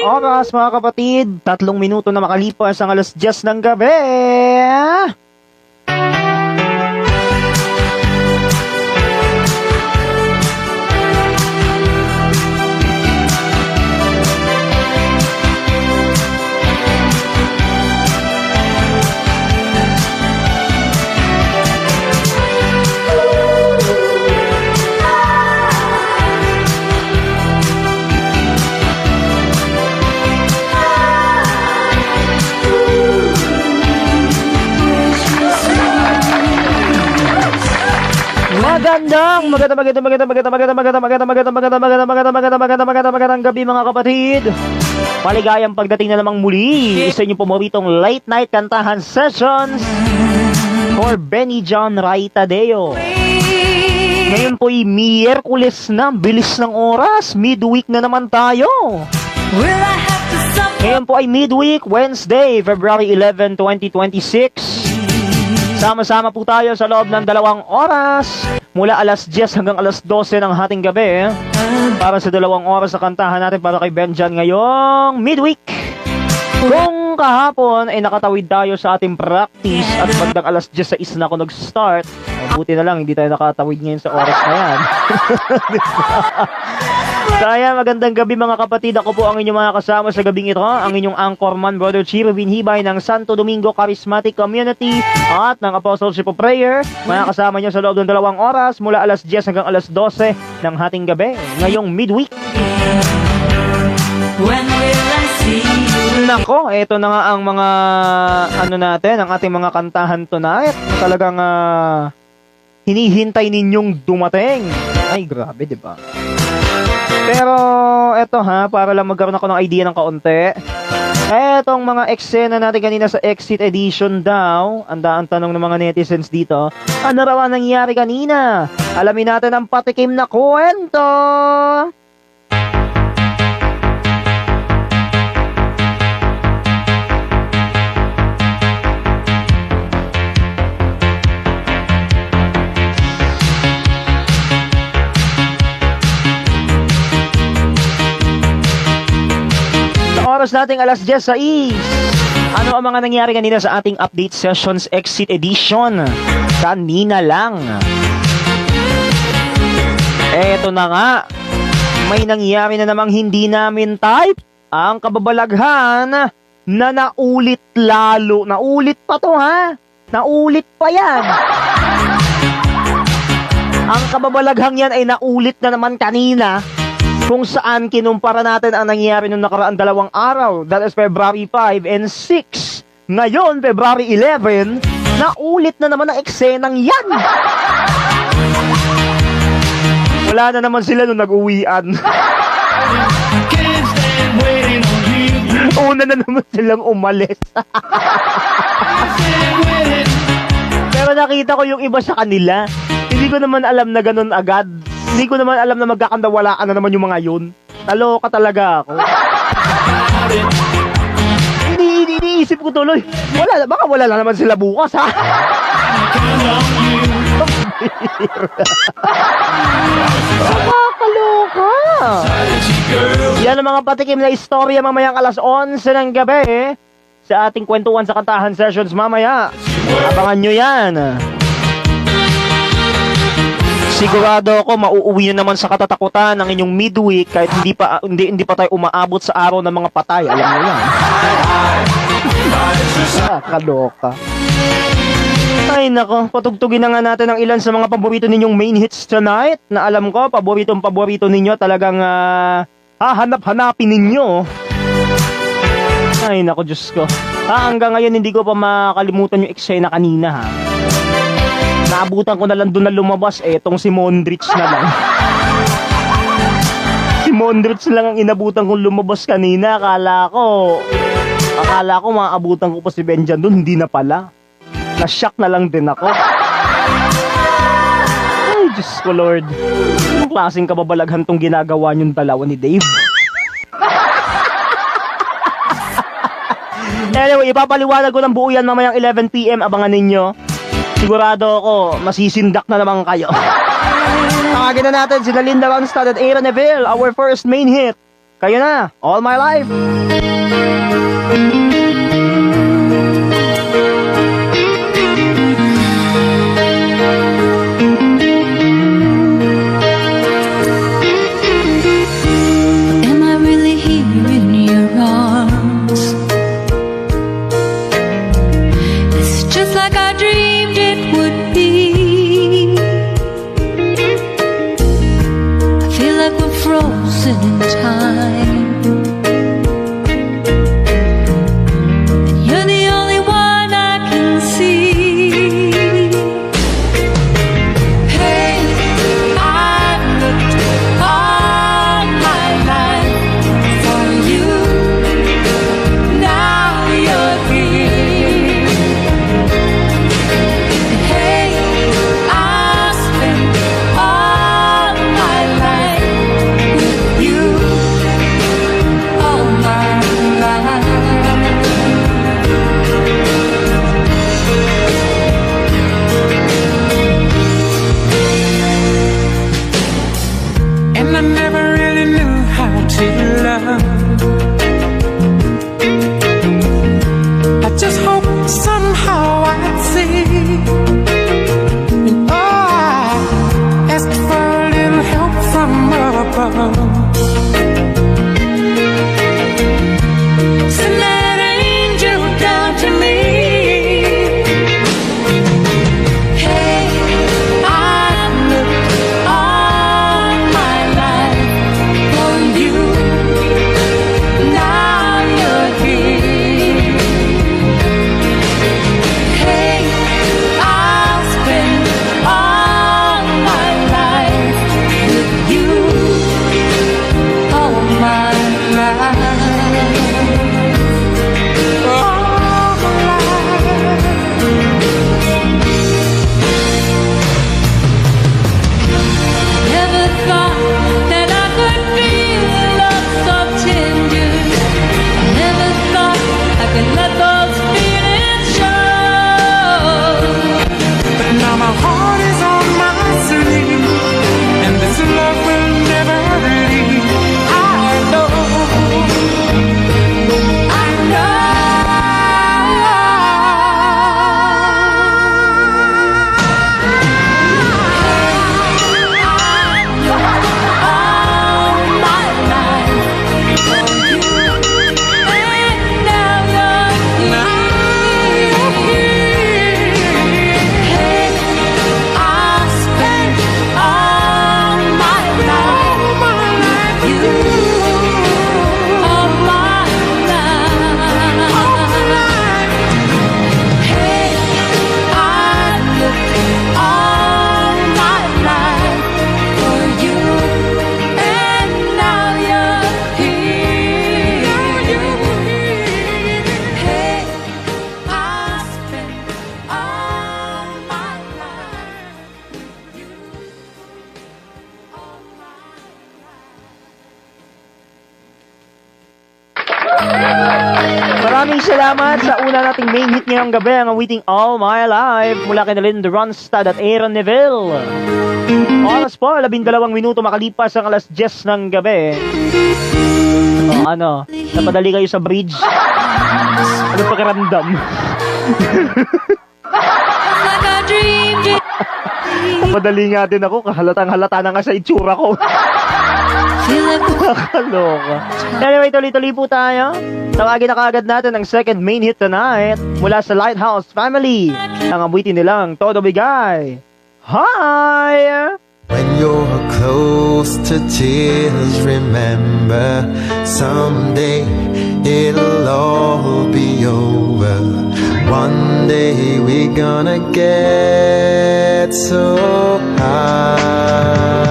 Oras mga kapatid, 3 minuto na makalipas ang 10:00 ng gabi. Magandang gabi mga kapatid. Maligayang pagdating na namang muli sa inyong paboritong late night kantahan sessions for Benny John Ray Tadeo. Ngayon po'y Miyerkules na, bilis ng oras, midweek na naman tayo. Ngayon po ay midweek, Wednesday, February 11, 2026. Sama-sama po tayo sa loob ng 2 oras mula 10:00 hanggang 12:00 ng hating gabi para sa 2 oras sa kantahan natin para kay Benjan ngayong midweek. Kung kahapon ay nakatawid tayo sa ating practice at bandang 10:06 na ako nag-start, buti na lang hindi tayo nakatawid ngayon sa oras na yan. Kaya magandang gabi mga kapatid, ako po ang inyong mga kasama sa gabing ito, ang inyong anchorman Brother Chiro Binhibay ng Santo Domingo Charismatic Community at ng Apostleship of Prayer. Mga kasama nyo sa loob ng 2 oras mula 10:00 hanggang 12:00 ng hating gabi ngayong midweek. Nako, eto na nga ang mga natin, ang ating mga kantahan tonight. Talagang hinihintay ninyong dumating. Ay grabe, di ba? Pero eto para lang magkaroon ako ng idea ng kaunti. Etong mga eksena natin kanina sa exit edition daw. Ang tanong ng mga netizens dito, ano raw ang nangyari kanina? Alamin natin ang patikim na kwento. Oras nating 10:06. Ano ang mga nangyari kanina sa ating update sessions exit edition? Kanina lang. Eto na nga. May nangyari na namang hindi namin type. Ang kababalaghan na naulit lalo. Naulit pa to Naulit pa yan. Ang kababalaghang yan ay naulit na naman kanina. Kung saan kinumpara natin ang nangyari nung nakaraang 2 araw. That is February 5 and 6. Ngayon, February 11, naulit na naman ang eksenang yan. Wala na naman sila nung nag-uwian. Una na naman silang umalis. Pero nakita ko yung iba sa kanila. Hindi ko naman alam na ganun agad. Hindi ko naman alam na magkakandawalaan na naman yung mga yun. Naloka talaga ako. Iniisip ko tuloy. Baka wala na naman sila bukas, Nakakaloka. Yan ang mga patikim na istorya mamayang 11:00 ng gabi sa ating kwentuhan sa kantahan sessions mamaya. Abangan nyo yan. Sigurado ako mauuwi na naman sa katatakutan ng inyong midweek kahit hindi pa tayo umaabot sa araw ng mga patay. Alam mo yan. Kaloka. Ay nako, patugtugin na nga natin ang ilan sa mga paborito ninyong main hits tonight na alam ko, paborito ninyo talagang hahanap-hanapin ninyo. Ay nako, Diyos ko. Hanggang ngayon hindi ko pa makalimutan yung eksena kanina Naabutan ko na lang doon na lumabas etong si Mondrich na lang. Si Mondrich lang ang inabutan kong lumabas kanina. Akala ko maabutan ko pa si Benjan doon, hindi na pala. Na-shock na lang din ako. Ay, Diyos ko Lord. Anong klaseng kababalaghan tong ginagawa niyong dalawa ni Dave? Anyway, ipapaliwanag ko ng buo yan mamayang 11 PM. Abangan ninyo. Sigurado ako, masisindak na naman kayo. Tawagin na natin si Linda Ronstadt at Aaron Neville, our first main hit. Kayo na, All My Life. Am I really here in your arms? It's just like I dreamed it would be. I feel like we're frozen in time. You're the only one I can see. Hey, I've looked all my life for you. Now you're here. Hey, I spent all my life with you. All my life. And I never really knew how to love. I just hope somehow I'd see. And I asked for a little help from above. Send that angel down to me. Hey, I've looked all my life for you. Now you're here. Hey, I'll spend all my life with you. All my life. All my life. Never thought that I could feel love so tender. Never thought I could let those feelings show. But now my heart is on my sleeve, and this love will never leave. I know. I know. All my life for you, and now you're here. Hey, I spent all my life with you. All my life. Hey, I looked all my life for you, and now you're here. Hey, I spent all my life with you. All my Maraming salamat sa una nating main hit ngayong gabi, ang awiting All My Life mula kay Linda Ronstadt at Aaron Neville. Oras po, 12 minuto makalipas ang alas 10 ng gabi. O ano, napadali kayo sa bridge? Ano pakiramdam? Like I dreamed it. Napadali nga din ako, kahalatang halata na nga sa itsura ko. Feel like Nakakaloka. Anyway, tuloy-tuloy po tayo. Tawagin na kaagad natin ang second main hit tonight mula sa Lighthouse Family. Ang awitin nilang Todo Bigay. Hi! When you're close to tears, remember someday it'll all be over. One day we're gonna get so high.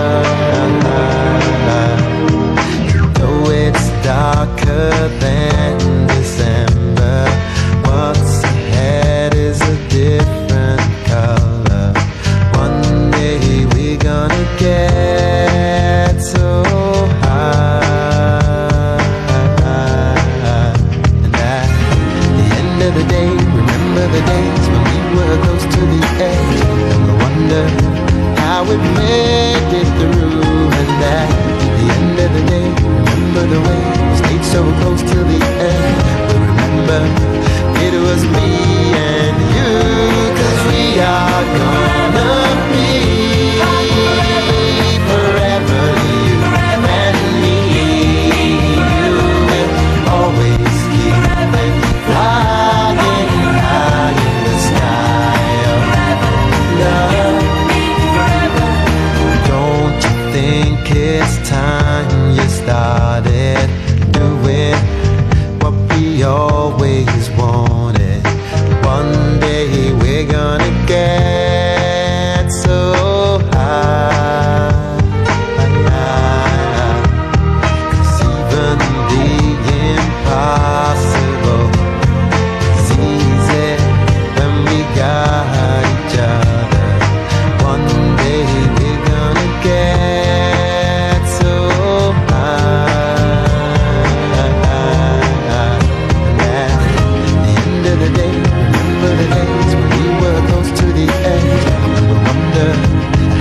Though it's darker than December, what's ahead is a different color. One day we're gonna get so high. And at the end of the day, remember the days when we were close to the edge, and we wonder how how we made it through. And at the end of the day, remember the way we stayed so close till the end. But remember, it was me and you, 'cause we are gonna be forever, you and me. You will always keep flying high in the sky of love. Don't you think it's time you started doing what we always wanted? One day we're gonna get so high. 'Cause even the impossible is easy when we got each other. One day we're gonna get so high. And at the end of the day, remember the days when we were close to the edge. And we'll wonder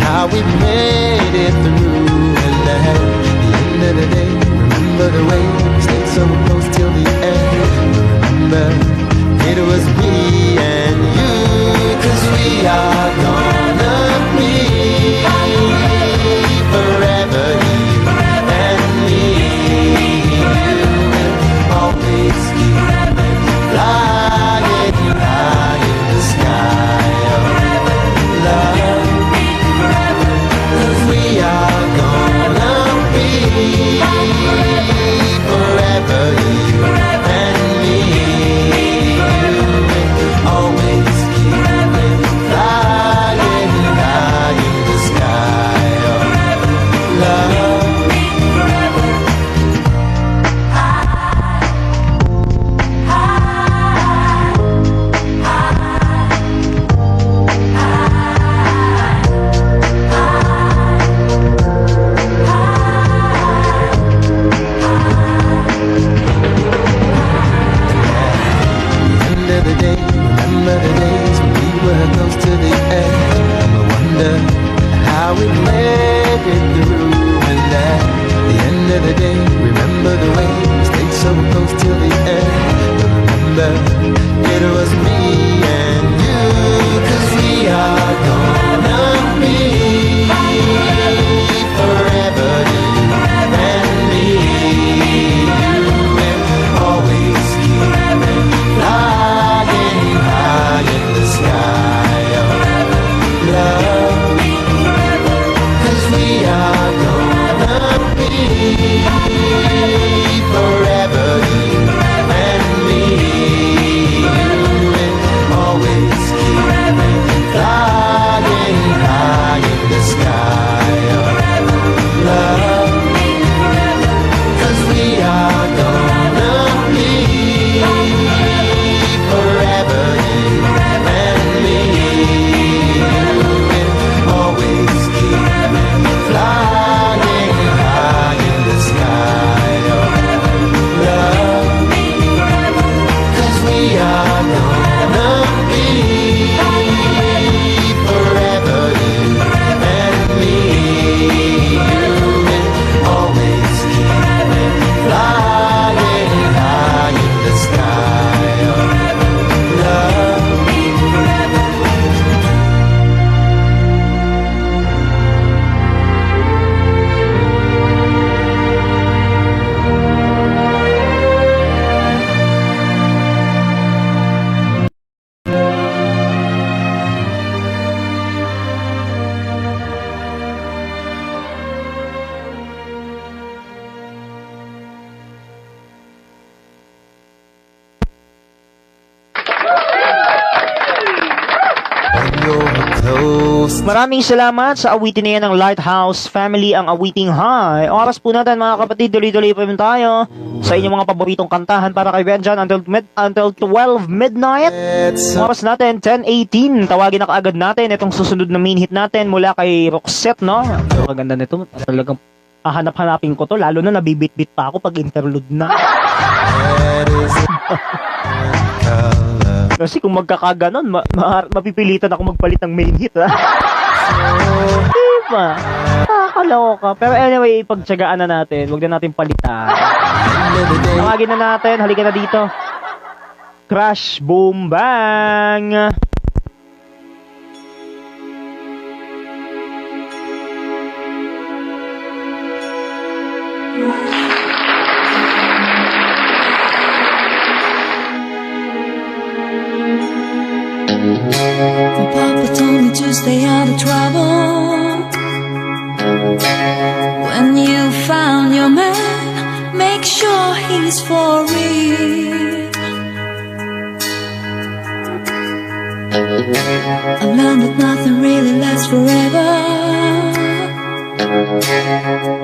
how we made it through. And at the end of the day, remember the way we stayed so close till the end. Remember, it was me and you, 'cause we are gonna be forever, you and me. You will always keep flying high in the sky of love. 'Cause we are gonna be forever, you and me. You will always keep flying high in the sky of love. End of the day, remember the days when we were close to the edge. And we wonder how we made it through. And at the end of the day, remember the way we stayed so close till the end. But remember, it was me and you, 'cause we are gonna be forever, you and me. You will always keep flying high in the sky of love. 'Cause we are gonna be forever, you and me. You will always keep flying high in the sky of love. 'Cause we are gonna be forever, you and me. You will always keep flying high in the sky of love. 'Cause we are gonna be forever, you and me. You will always keep flying high in the sky of love. When you're close, Maraming salamat sa awitin na yan ng Lighthouse Family, ang awiting high. Oras po natin mga kapatid, tuloy-tuloy pa rin tayo sa inyong mga paboritong kantahan para kay Benjan until 12 midnight. it's Oras natin, 10:18. Tawagin na kaagad natin itong susunod na main hit natin mula kay Roxette, no? Ang ganda nito. Talagang hahanap-hanapin ko to, lalo na nabibit-bit pa ako pag interlude na. that is color. Kasi kung magkakaganon, mapipilitan ako magpalit ng main hit, ha? So ba? Nakakaloka. Pero anyway, ipagtsagaan na natin. Huwag na natin palitan. Tawagin na natin. Halika na dito. Crash, boom, bang! My papa told me to stay out of trouble. When you found your man, make sure he's for real. I learned that nothing really lasts forever.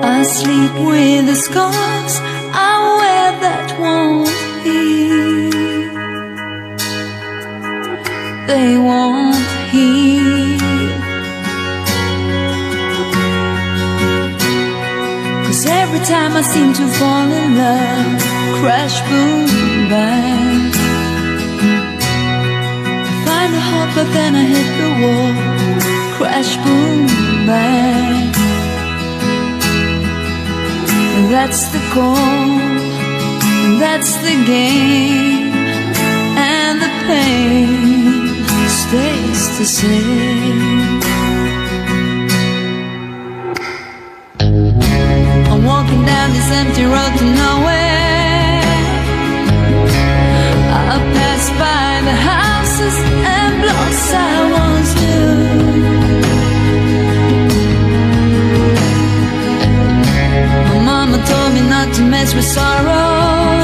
I sleep with the scars I wear that won't heal. They won't heal. 'Cause every time I seem to fall in love, crash, boom, bang, I find a hope but then I hit the wall, crash, boom, bang. That's the goal, that's the game, and the pain stays the same. I'm walking down this empty road to nowhere. I pass by the houses and blocks I once knew. My mama told me not to mess with sorrow,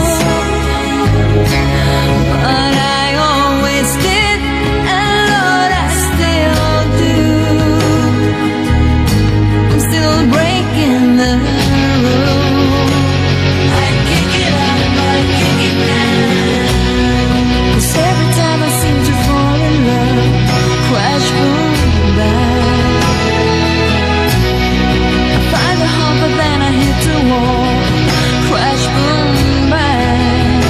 but I always did, and Lord, I still do. I'm still breaking the rules. I kick it up, I kick it down. 'Cause every time I seem to fall in love, crash, boom, bang, I find a hope but then I hit the wall, crash, boom, bang.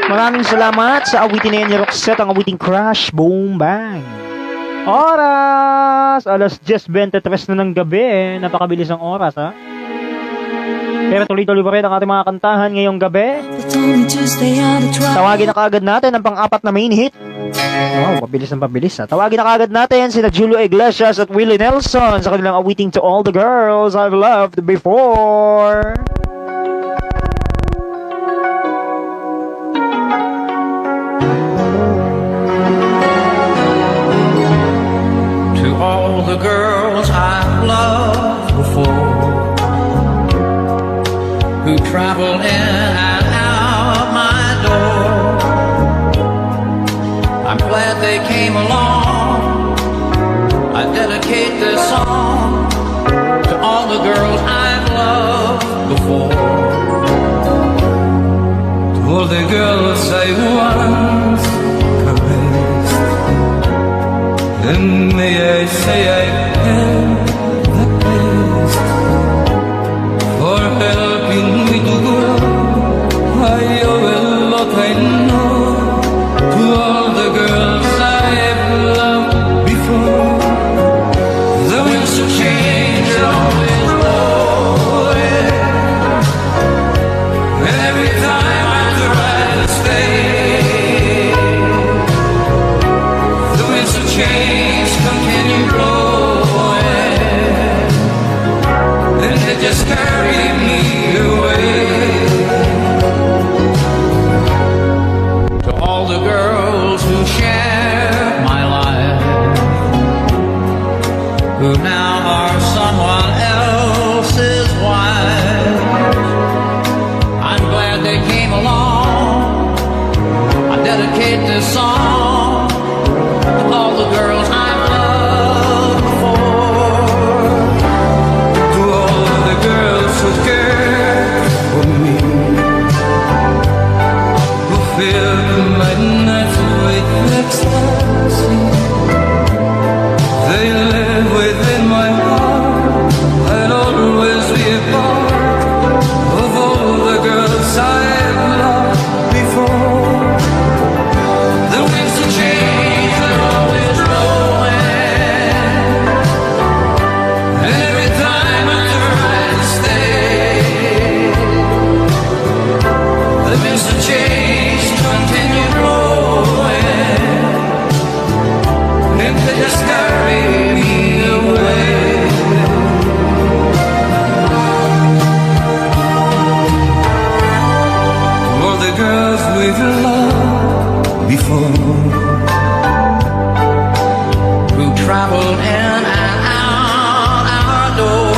Maraming salamat sa awitin na yan ni Roxette, ang awiting Crash Boom Bang. Oras! Alas 10:23 na ng gabi. Napakabilis ang oras, ha? Pero tuloy-tuloy pa rin ang ating mga kantahan ngayong gabi. They told me to stay out of trouble. Tawagin na kaagad natin ang pang-apat na main hit. Wow, pabilis ng pabilis, ha? Tawagin na kaagad natin sina Julio Iglesias at Willie Nelson sa kanilang awiting To All the Girls I've Loved Before. To all the girls I've loved before, who travel in and out my door, I'm glad they came along. I dedicate this song to all the girls I've loved before, to all the girls I once caressed. And may I say I am the best for helping me to grow. I owe a lot I know to all the girls I've loved before. The winds of change are always blowing, and every time I try to stay, the winds of change continue blowing, and they just carry me away. To all the girls who share my life, who now are someone else's wife, I'm glad they came along. I dedicate this song to all the girls I've loved before, to all the girls who care for me, who filled my nights with ecstasy. They live within my heart. I'll always be a part of all the girls I've loved before. The winds of change are always blowing, and every time I try to stay, the winds of change continue blowing, and they just carry me away. All the girls we've loved before, who traveled in and out our door,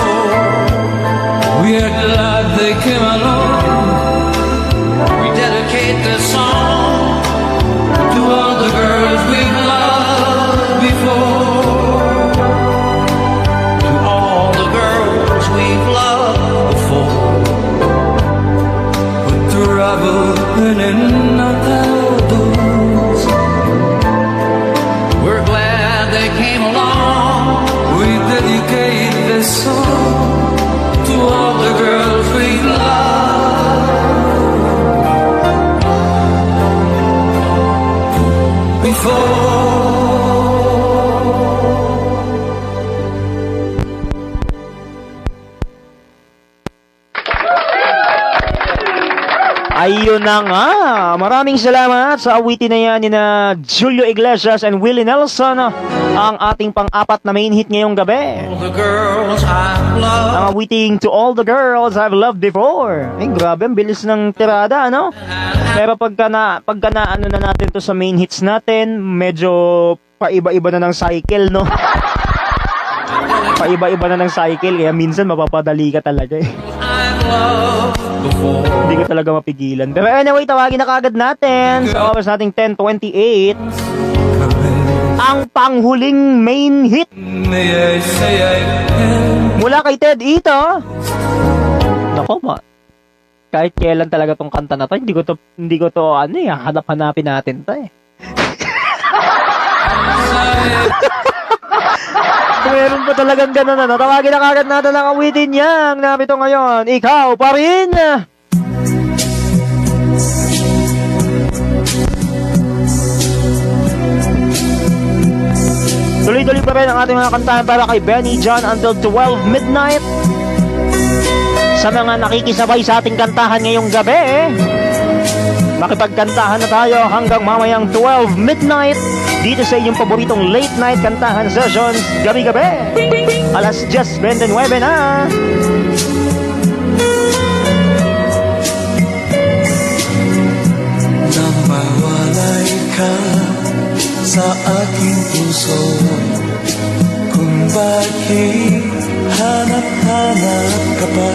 we are glad they came along. We dedicate this song to all the girls we've loved before, to all the girls we've loved before, who travel in and out our doors. We're glad they came along. We dedicate this song to all the girls we've loved before. Ayun na nga. Maraming salamat sa awitin na yan ni na Julio Iglesias and Willie Nelson. Ang ating pang-apat na main hit ngayong gabi. All the girls I've loved. Ang awiting To All the Girls I've Loved Before. Ay, grabe, ang bilis ng tirada, ano? Pero pagka na ano na natin to sa main hits natin, medyo paiba-iba na ng cycle, no? Paiba-iba na ng cycle, kaya minsan mapapadali ka talaga eh. I've loved before. Hindi ko talaga mapigilan. Pero anyway, tawagin na kagad natin sa oras nating 10:28 ang panghuling main hit May I say I am mula kay Ted Ito. Nako, kahit kailan talaga tong kanta na to, hindi ko to ano eh, hanap-hanapin natin to eh. Meron pa talagang ganun, ano? Tawagin na kagad natin ang awitin niya. Ang napito ngayon, ikaw pa rin. Tuloy-tuloy pa rin ang ating mga kantahan para kay Benny John until 12 midnight. Sa mga nakikisabay sa ating kantahan ngayong gabi, makipagkantahan na tayo hanggang mamayang 12 midnight dito sa inyong paboritong late night kantahan sessions gabi-gabi. Alas 10:29 na. Nang mawalay ka sa aking puso, kung bakit hanap-hanap ka pa,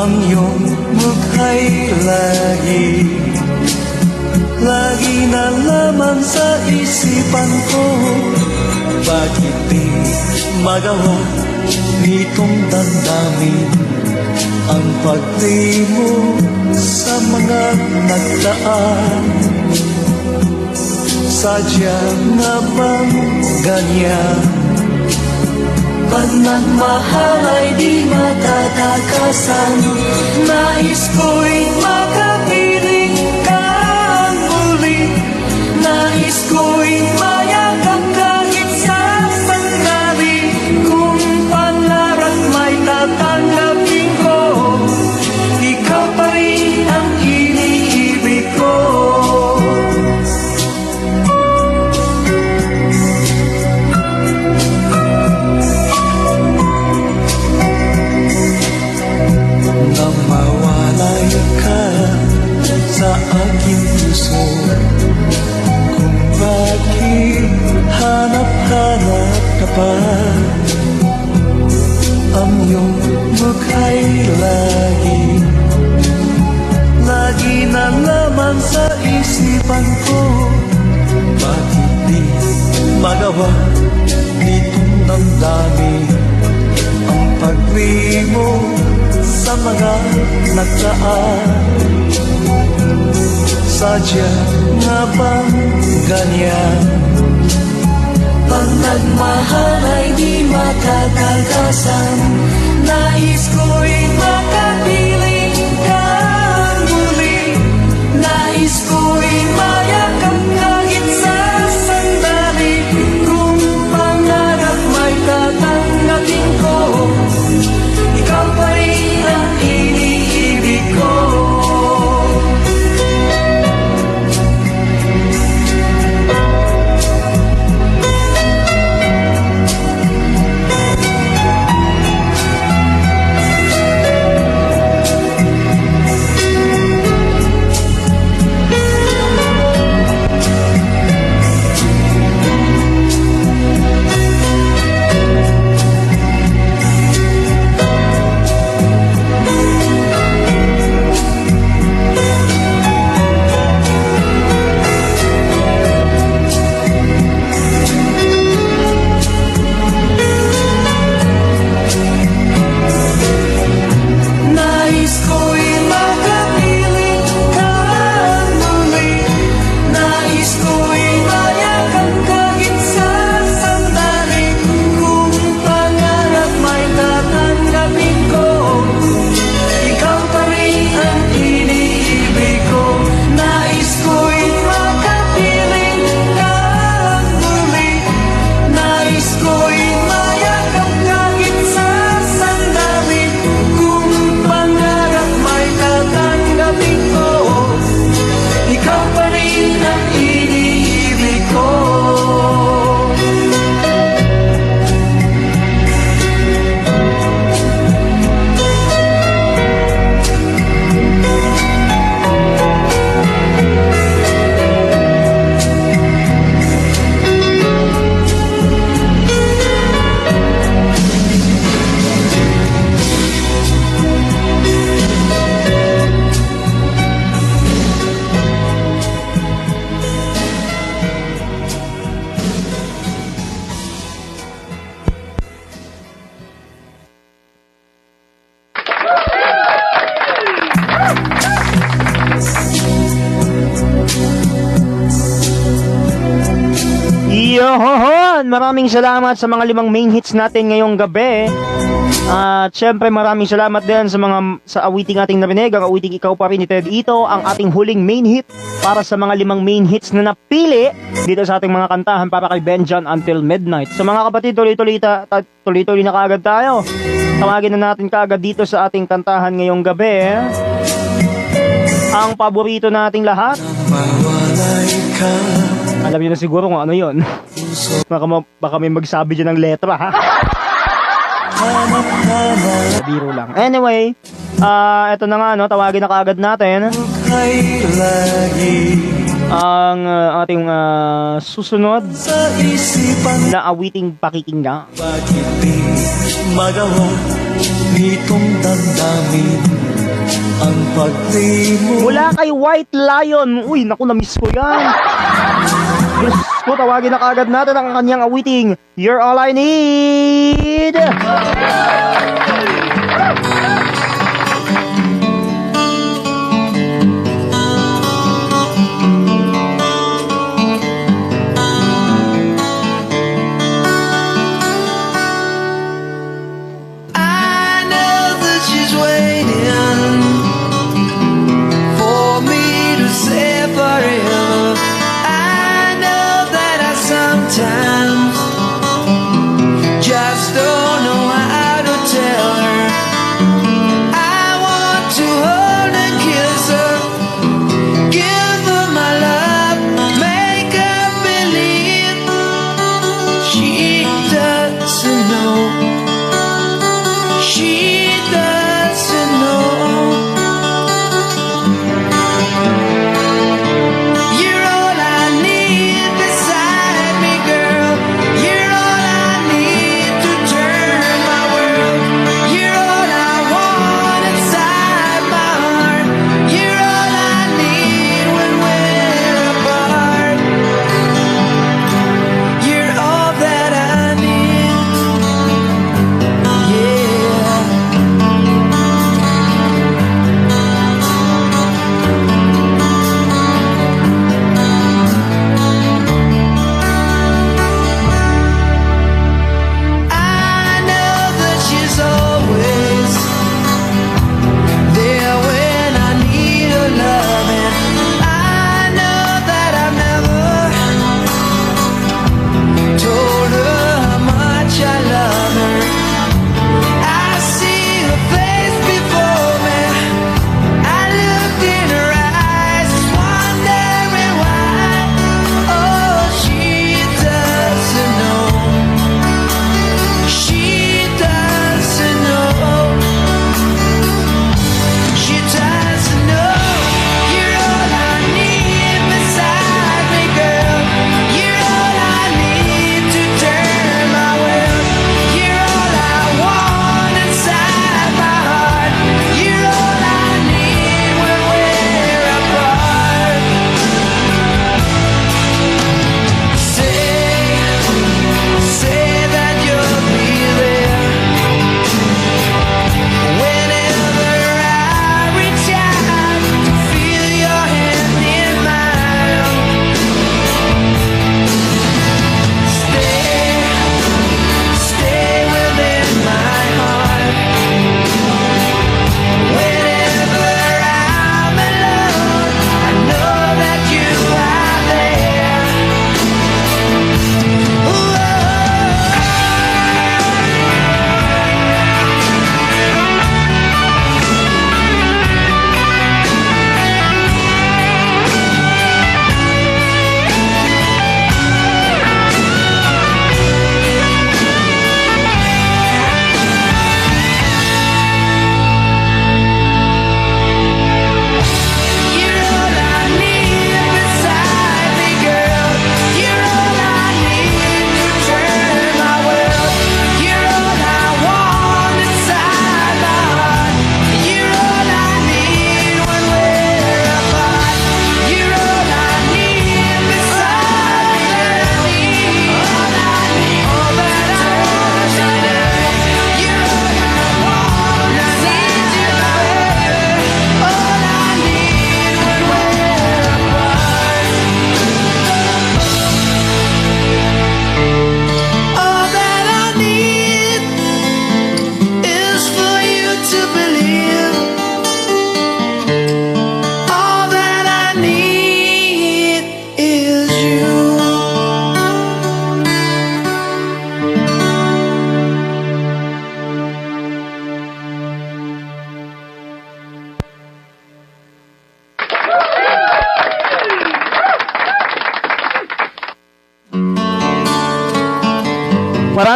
ang iyong mukha'y lagi na laman sa isipan ko. Bakit di magawa nitong damdamin ang pagdi mo sa mga nagdaan? Sadya nga bang ganyan? Pag nagmahal ay di matatakasan, nais ko'y makapiling ka muli, nais ko'y mayakap kahit sa sandali. Kung pangarap may tatanggapin ko, ikaw pa rin ang iniibig ko. Nang mawalay ka sa aking puso, kung bakit hanap-hanap ka pa, ang iyong mukha'y lagi na naman sa isipan ko. Bakit di magawa nitong damdamin ang pagwi mo sa mga nagdaan? Sadya nga bang ganyan? Pag nagmahal ay di matatagasan, nais ko'y makapiling ka muli, nais ko'y mayakap kahit sa sandali. Kung pangarap may tatanggapin ko, ikaw pa rin ang iniibig ko. maraming salamat sa mga 5 main hits natin ngayong gabi. At syempre maraming salamat din sa awiting ating narinig, ang awiting Ikaw Pa Rin ni Ted Ito, ang ating huling main hit para sa mga 5 main hits na napili dito sa ating mga kantahan para kay Benjan Until Midnight. So mga kapatid, tuloy-tuloy na kaagad tayo. Tawagin na natin kaagad dito sa ating kantahan ngayong gabi. Ang paborito nating lahat. Mawalay ka. Alam niyo na siguro kung ano yon. Baka may magsabi dyan ng letra, ha? Hanap-hanap Biro lang. Anyway, eto na nga, no, tawagin na kaagad natin ay lagi ang ating susunod sa isipan. na awiting pakikinggan. Bakit di magawa nitong damdamin ang pagdi mo? Mula kay White Lion. Uy, naku, na-miss ko yan. Diyos ko, tawagin na kaagad natin ang kanyang awiting You're All I Need. I know that she's waiting for me to say forever. I know that I sometimes just don't know how to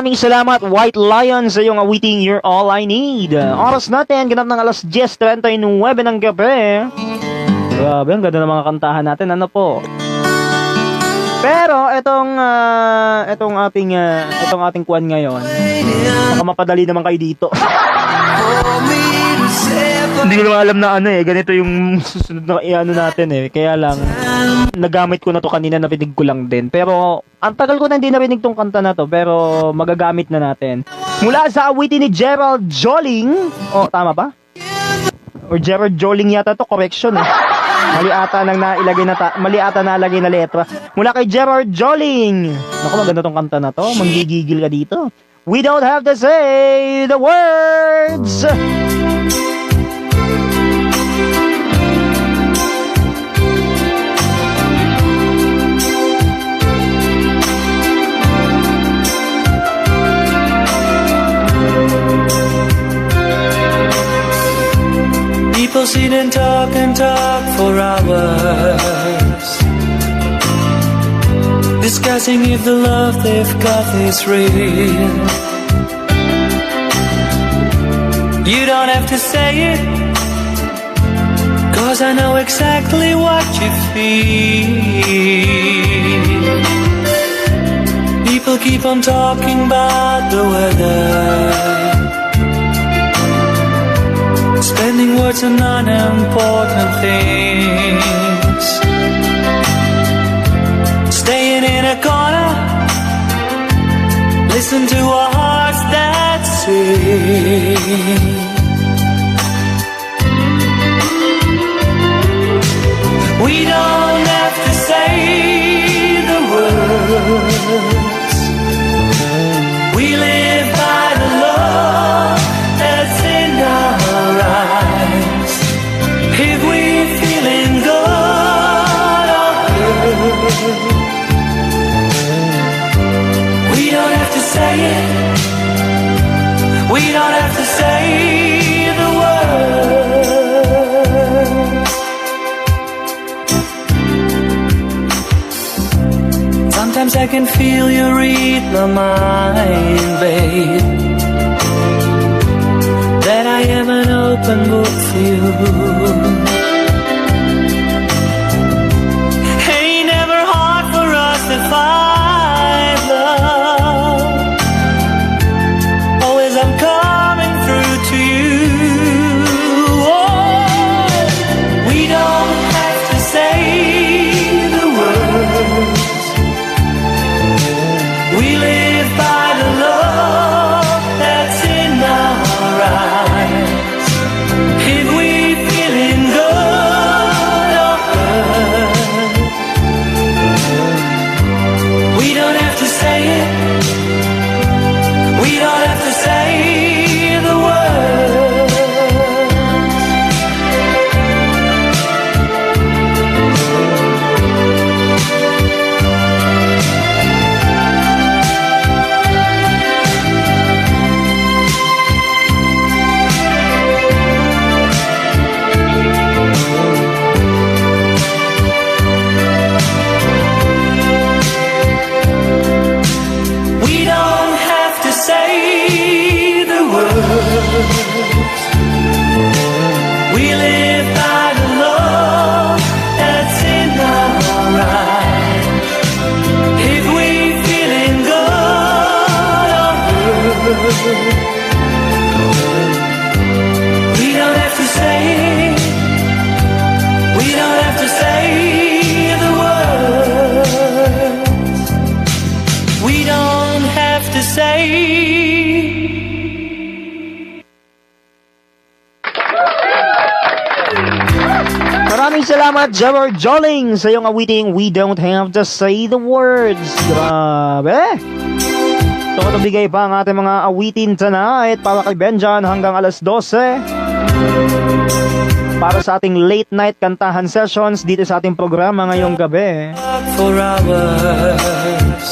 Maraming salamat, White Lion, sa iyong awiting You're All I Need. Oras natin, ganap ng alas 10:39 ng gabi. Grabe, ang ganda ng mga kantahan natin. Ano po? Pero itong ating kuwan ngayon, baka mapadali naman kayo dito. For me to separate. Hindi ko naman alam na ganito yung susunod na natin Kaya lang, nagamit ko na to kanina, napinig ko lang din. Pero, ang tagal ko na hindi narinig tong kanta na to, pero magagamit na natin. Mula sa awitin ni Gerald Joling. Oh, tama ba? Or Gerald Joling yata to, correction Mali ata nalagay na letra. Mula kay Gerald Joling. Naku, maganda tong kanta na to. Manggigigil ka dito. We don't have to say the words. People sit and talk for hours, discussing if the love they've got is real. You don't have to say it, 'cause I know exactly what you feel. People keep on talking about the weather, spending words on unimportant things, staying in a corner, listen to our hearts that sing. We don't have to say the words, we live by the love that's in our eyes. If we're feeling good or hurt, we don't have to say it, we don't have to say the words. Sometimes I can feel you read my mind, babe, that I am an open book for you. Ain't never hard for us to find love. Always I'm coming through to you. Oh, we don't have to say the words, we live by the love that's in our eyes. If we feeling good or hurt, we don't have to say it, we don't have to say the words. We don't have to say the words, we live by the love that's in our eyes. If we feeling good or hurt, we don't have to say it, we don't have to say the words, we don't have to say. Maraming salamat, Gerald Joling, sa iyong awiting We Don't Have to Say the Words. Grabe! Tumutubigay pa ang ating mga awitin tonight para kay Benjan hanggang alas 12. Para sa ating late night kantahan sessions dito sa ating programa ngayong gabi. For hours,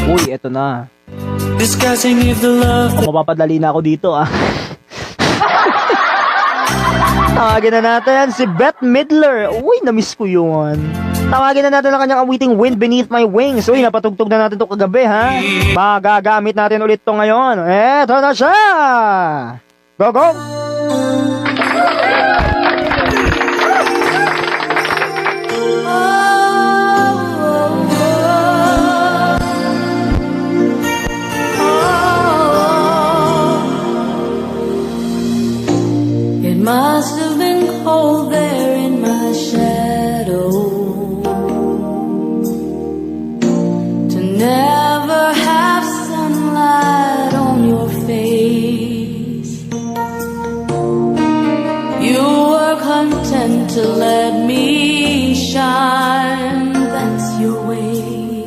Uy, eto na. discussing if the love Mapapadali na ako dito Tawagin na natin si Bette Midler. Uy, namiss ko yun. Tawagin na natin ang kanyang awiting Wind Beneath My Wings. Uy, napatugtog na natin to kagabi, ha? Magagamit natin ulit to ngayon. Eto na siya! Go, go! It must have been cold there in my shadow to never have sunlight on your face. You were content to let me shine, that's your way.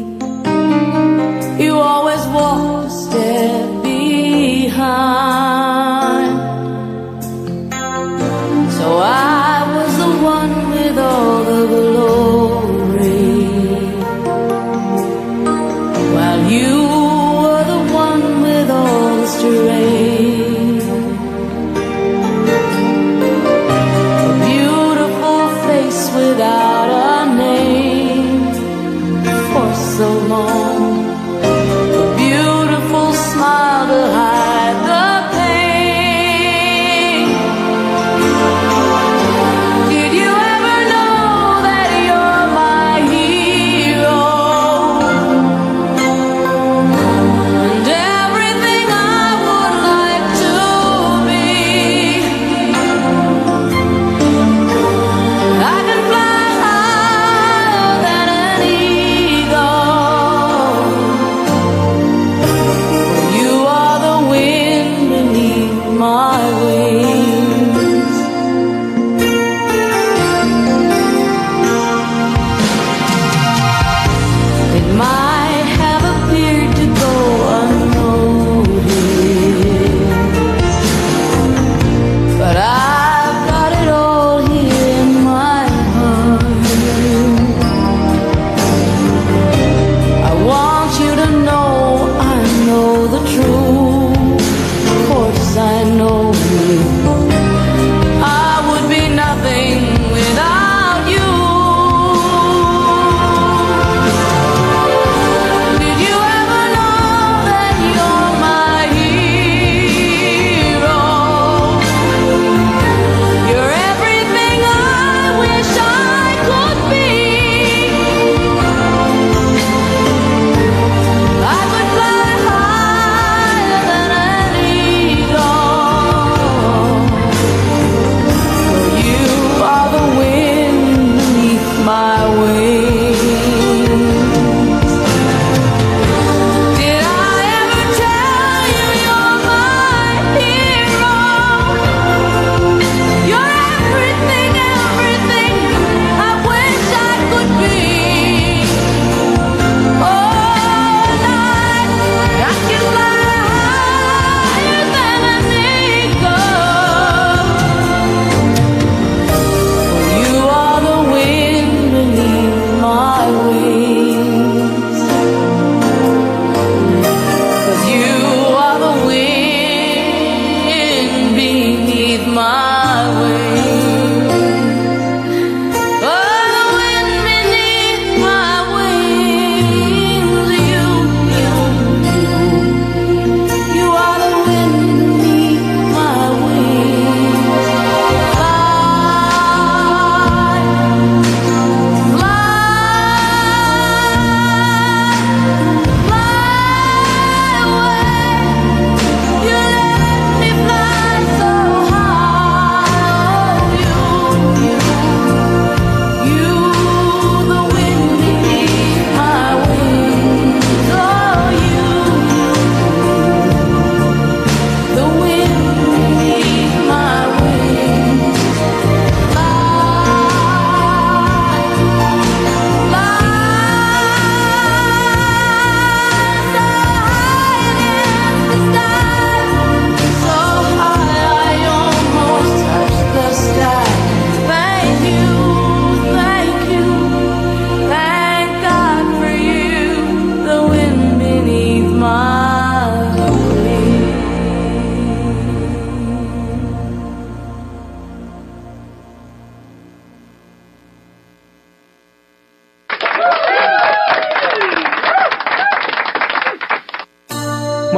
You always walked a step behind. So I was the one with all the glory, while you were the one with all the strength. A beautiful face with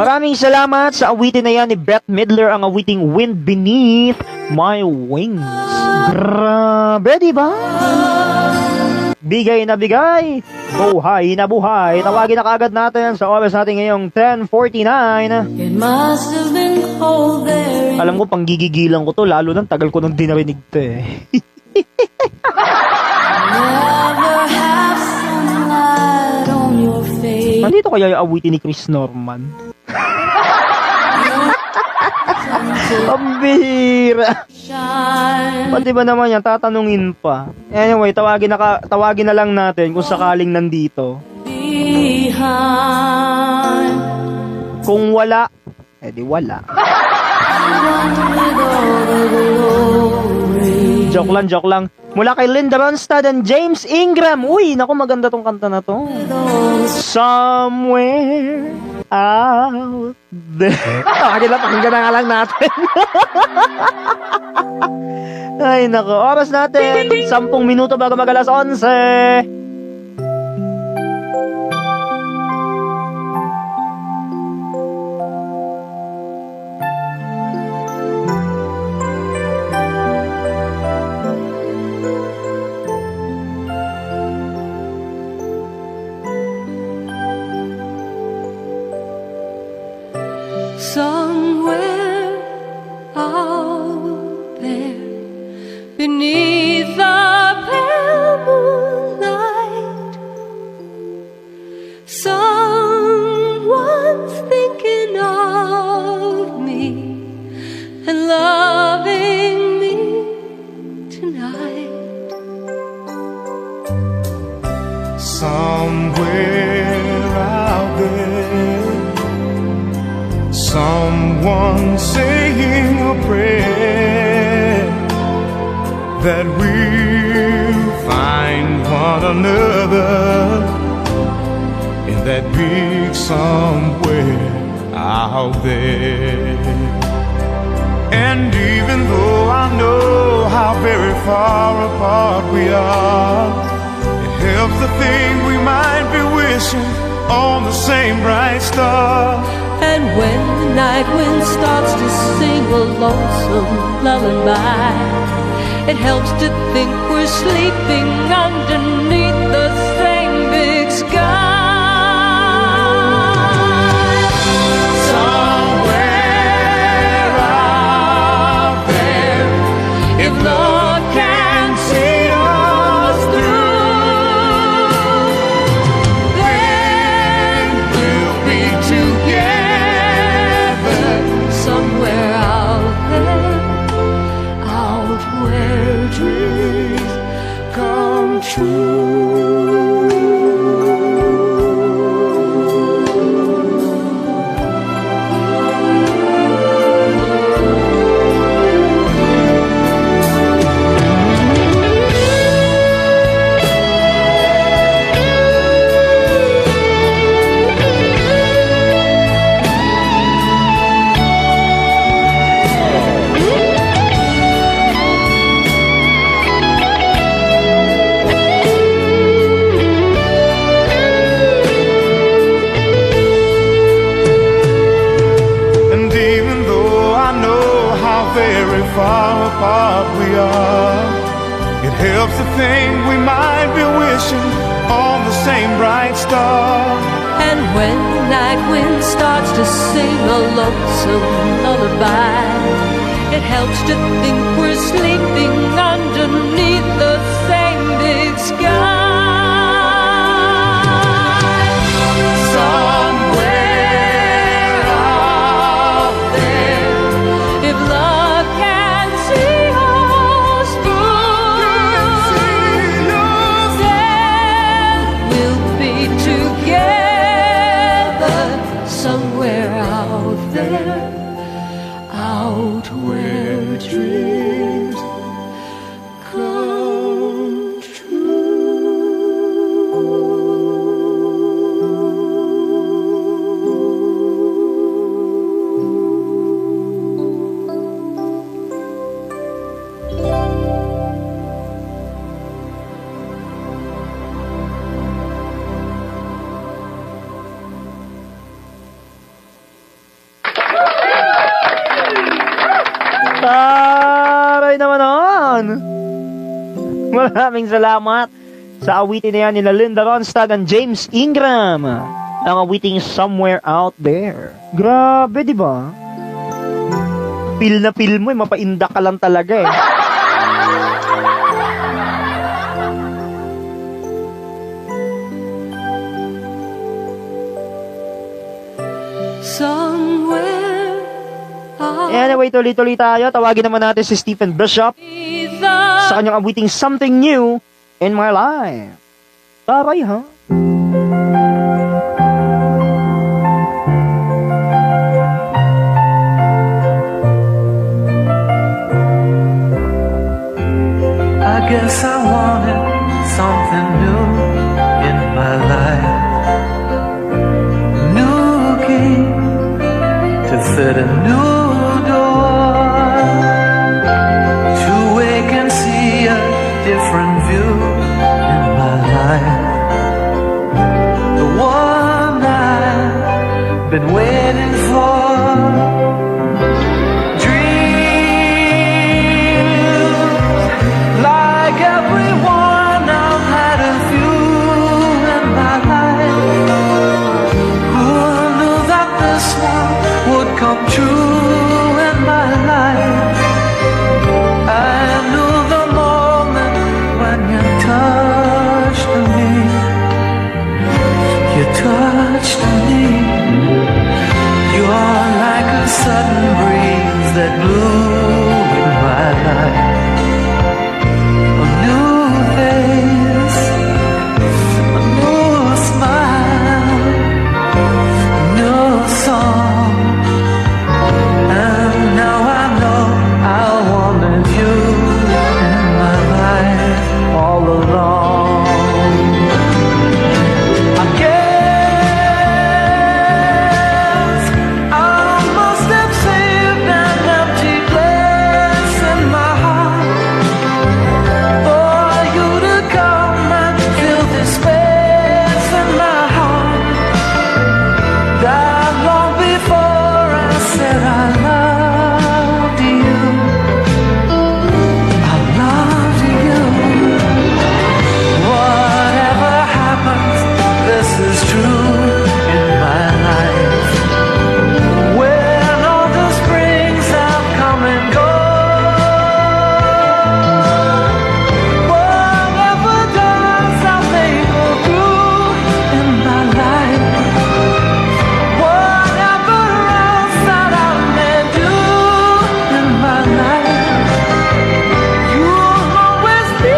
Maraming salamat sa awitin na yan ni Beth Midler, ang awiting Wind Beneath My Wings. Grabe, di ba? Bigay na bigay, buhay na buhay. Tawagin na kagad natin sa oras natin ngayong 10:49. It must have been cold there. Alam ko, panggigigilan ko to, lalo nang tagal ko nang dinarinig to eh. Never have sunlight on your face. Nandito kaya yung awitin ni Chris Norman? Pambihira. Shine Pati ba naman yan, tatanungin pa. Anyway, tawagin na lang natin kung sakaling nandito. behind. Kung wala, edi wala. Joke lang. Mula kay Linda Ronstadt and James Ingram. Uy, naku, maganda tong kanta na to. Somewhere out there. Tawagin lang, pakinggan na nga lang natin. Ay, naku. Oras natin, 10 minuto bago mag-alas 11. Somewhere out there, beneath the pale moonlight, someone's thinking of me and loving me tonight. Somewhere out there, someone saying a prayer that we'll find one another in that big somewhere out there. And even though I know how very far apart we are, it helps to think we might be wishing on the same bright star. And when the night wind starts to sing a lonesome lullaby, it helps to think we're sleeping underneath the same big sky. Somewhere out there, if love can see us through, then we'll be together. Somewhere out there, out where dreams Come true. And even though I know how very far apart we are, it helps to think we might be wishing on the same bright star. And when the night wind starts to sing a lonesome lullaby, it helps to think we're sleeping underneath the same big sky. Somewhere out there, If love can see us through, then we'll be together somewhere out there, out where dreams come Taray naman nun. Maraming salamat sa awitin na yan nila Linda Ronstadt and James Ingram. Ang awiting Somewhere Out There. Grabe, di ba? Feel na feel mo, mapaindak ka lang talaga eh. Somewhere out Anyway, tuloy-tuloy tayo. Tawagin naman natin si Stephen Bishop sa kanyang awiting Something New in My Life. Taray, ha? I guess I wanted something new in my life. New key to fit a new door, to wake and see a different view in my life. The one I've been waiting for. Like everyone, I've had a few in my life. Who knew that this one would come true in my life? I knew the moment when you touched me. You touched me. You're like a sudden breeze that blew in my life. A new face, a new smile, a new song. And now I know I wanted you in my life all along. I guess I must have saved an empty place in my heart for you to come and fill this space in my heart. That long before I said I loved you, I loved you. Whatever happens, this is true in my life. When all the springs have come and gone, whatever does I may go through in my life, whatever else that I may do in my life, you'll always be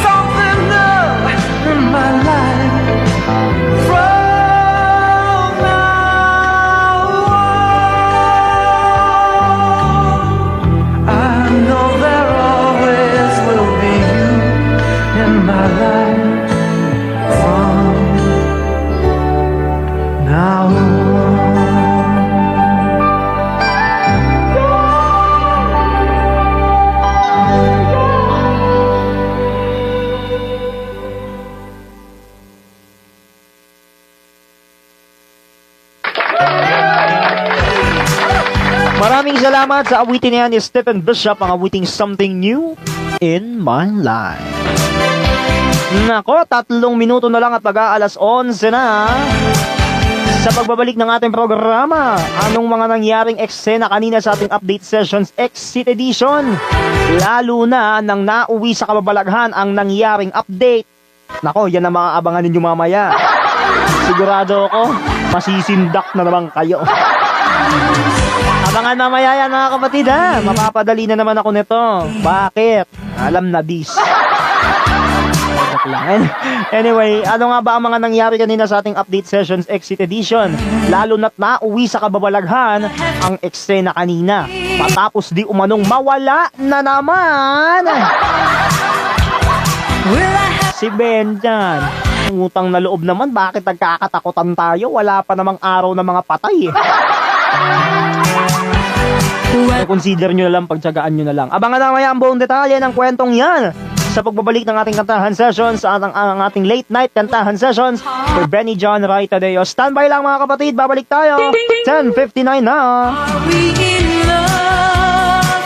something new in my life. From now on, I know there always will be you in my life. From now on. Maraming salamat sa awitin na yan ni Stephen Bishop, ang awiting Something New in My Life. Nako, 3 minuto na lang at mag-aalas 11 na. Sa pagbabalik ng ating programa, anong mga nangyaring eksena kanina sa ating update sessions Exit Edition? Lalo na nang nauwi sa kababalaghan ang nangyaring update. Nako, yan ang mga abangan ninyo mamaya. Sigurado ako, masisindak na naman kayo. Abangan mamaya yan mga kapatid ha. Mapapadali na naman ako nito. Bakit? Alam na this. Anyway, ano nga ba ang mga nangyari kanina sa ating update sessions Exit Edition? Lalo na't nauwi sa kababalaghan ang eksena kanina. Matapos di umanong mawala na naman si Ben dyan. Ang utang na loob naman, bakit nagkakatakutan tayo? Wala pa namang araw ng mga patay eh. Consider nyo na lang, pagtsagaan nyo na lang. Abangan na maya ang buong detalye ng kwentong yan sa pagbabalik ng ating kantahan sessions, ang ating late night kantahan sessions for Benny John Ray Tadeo. Standby lang mga kapatid, babalik tayo. 10:59 na. Are we in love?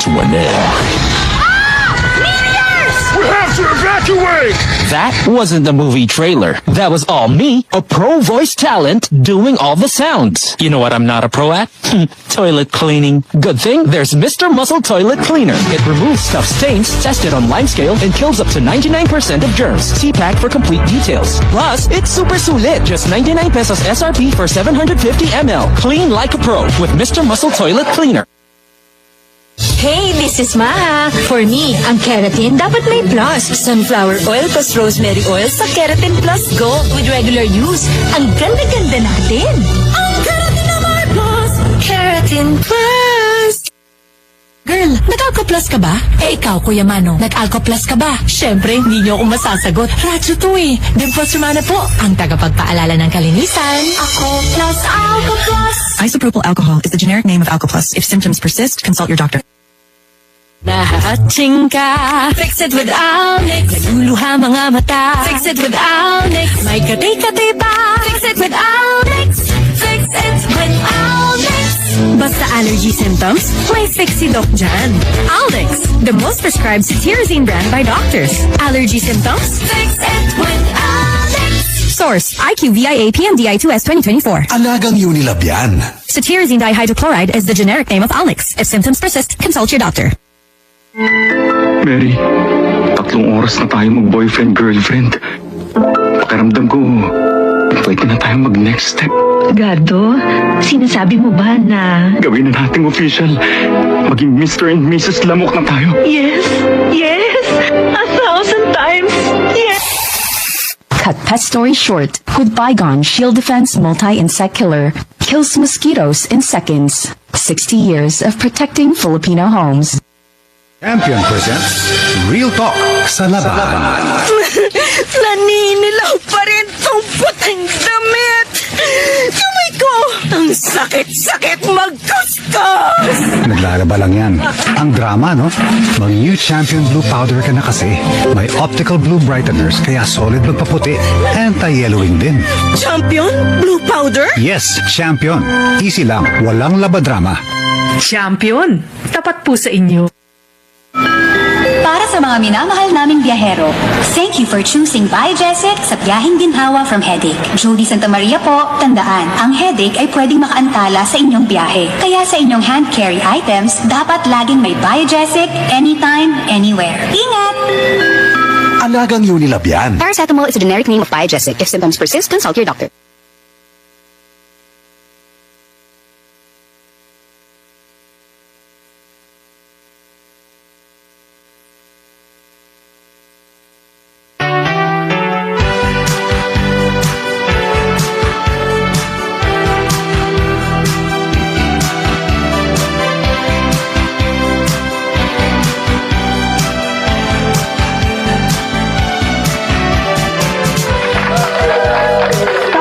to an end. We have to evacuate! That wasn't the movie trailer. That was all me, a pro voice talent, doing all the sounds. You know what I'm not a pro at? Toilet cleaning. Good thing there's Mr. Muscle Toilet Cleaner. It removes stuff stains, tested on line scale, and kills up to 99% of germs. CPAC for complete details. Plus, it's super sulit. Just 99 pesos SRP for 750 ml. Clean like a pro with Mr. Muscle Toilet Cleaner. Hey, this is Maha. For me, ang keratin dapat may plus. Sunflower oil plus rosemary oil sa Keratin Plus Go with regular use. Ang ganda-ganda natin. Ang keratin na may plus. Keratin Plus. Girl, nag-Alco Plus ka ba? Eh ikaw, Kuya Mano, nag-Alco Plus ka ba? Siyempre, hindi niyo ako masasagot. Radyo to eh. Dimples Romana po, ang tagapagpaalala ng kalinisan. Ako plus Alco Plus. Isopropyl alcohol is the generic name of Alco-Plus. If symptoms persist, consult your doctor. Nahahating ka. Fix it with Alnix. Naguluha mga mata. Fix it with Alnix. May kati-kati pa. Fix it with Alnix. Fix it with Alnix. Basta allergy symptoms, may fixie doc dyan. Alnix, the most prescribed cetirizine brand by doctors. Allergy symptoms? Fix it with Alnix. Source, IQVIA PMDI2S 2024. Alagang Unilab yan. Cetirizine dihydrochloride is the generic name of Alnix. If symptoms persist, consult your doctor. Mary, 3 oras na tayo mag-boyfriend-girlfriend. Pakiramdam ko, pwede na tayo mag-next step. Gardo, sinasabi mo ba na... Gawin na nating official. Maging Mr. and Mrs. Lamok na tayo. Yes, yes, 1,000 times, yes! Cut pet story short. With Bygone Shield Defense Multi-Insect Killer kills mosquitoes in seconds. 60 years of protecting Filipino homes. Champion presents Real Talk sa laban. Naninilaw pa rin tong putang damit! Kamay ko! Ang sakit-sakit magkuskus! Naglalaba lang yan. Ang drama, no? Mag-new Champion Blue Powder ka na kasi. May optical blue brighteners kaya solid magpaputi. Anti-yellowing din. Champion? Blue powder? Yes, Champion. Easy lang. Walang labadrama. Champion, tapat po sa inyo. Para sa mga minamahal naming biyahero, thank you for choosing Biogesic sa biyaheng ginhawa from headache. Judy Santa Maria po, tandaan, ang headache ay pwedeng makaantala sa inyong biyahe. Kaya sa inyong hand carry items, dapat laging may Biogesic, anytime, anywhere. Ingat! Alagang Unilab yan. Paracetamol is a generic name of Biogesic. If symptoms persist, consult your doctor.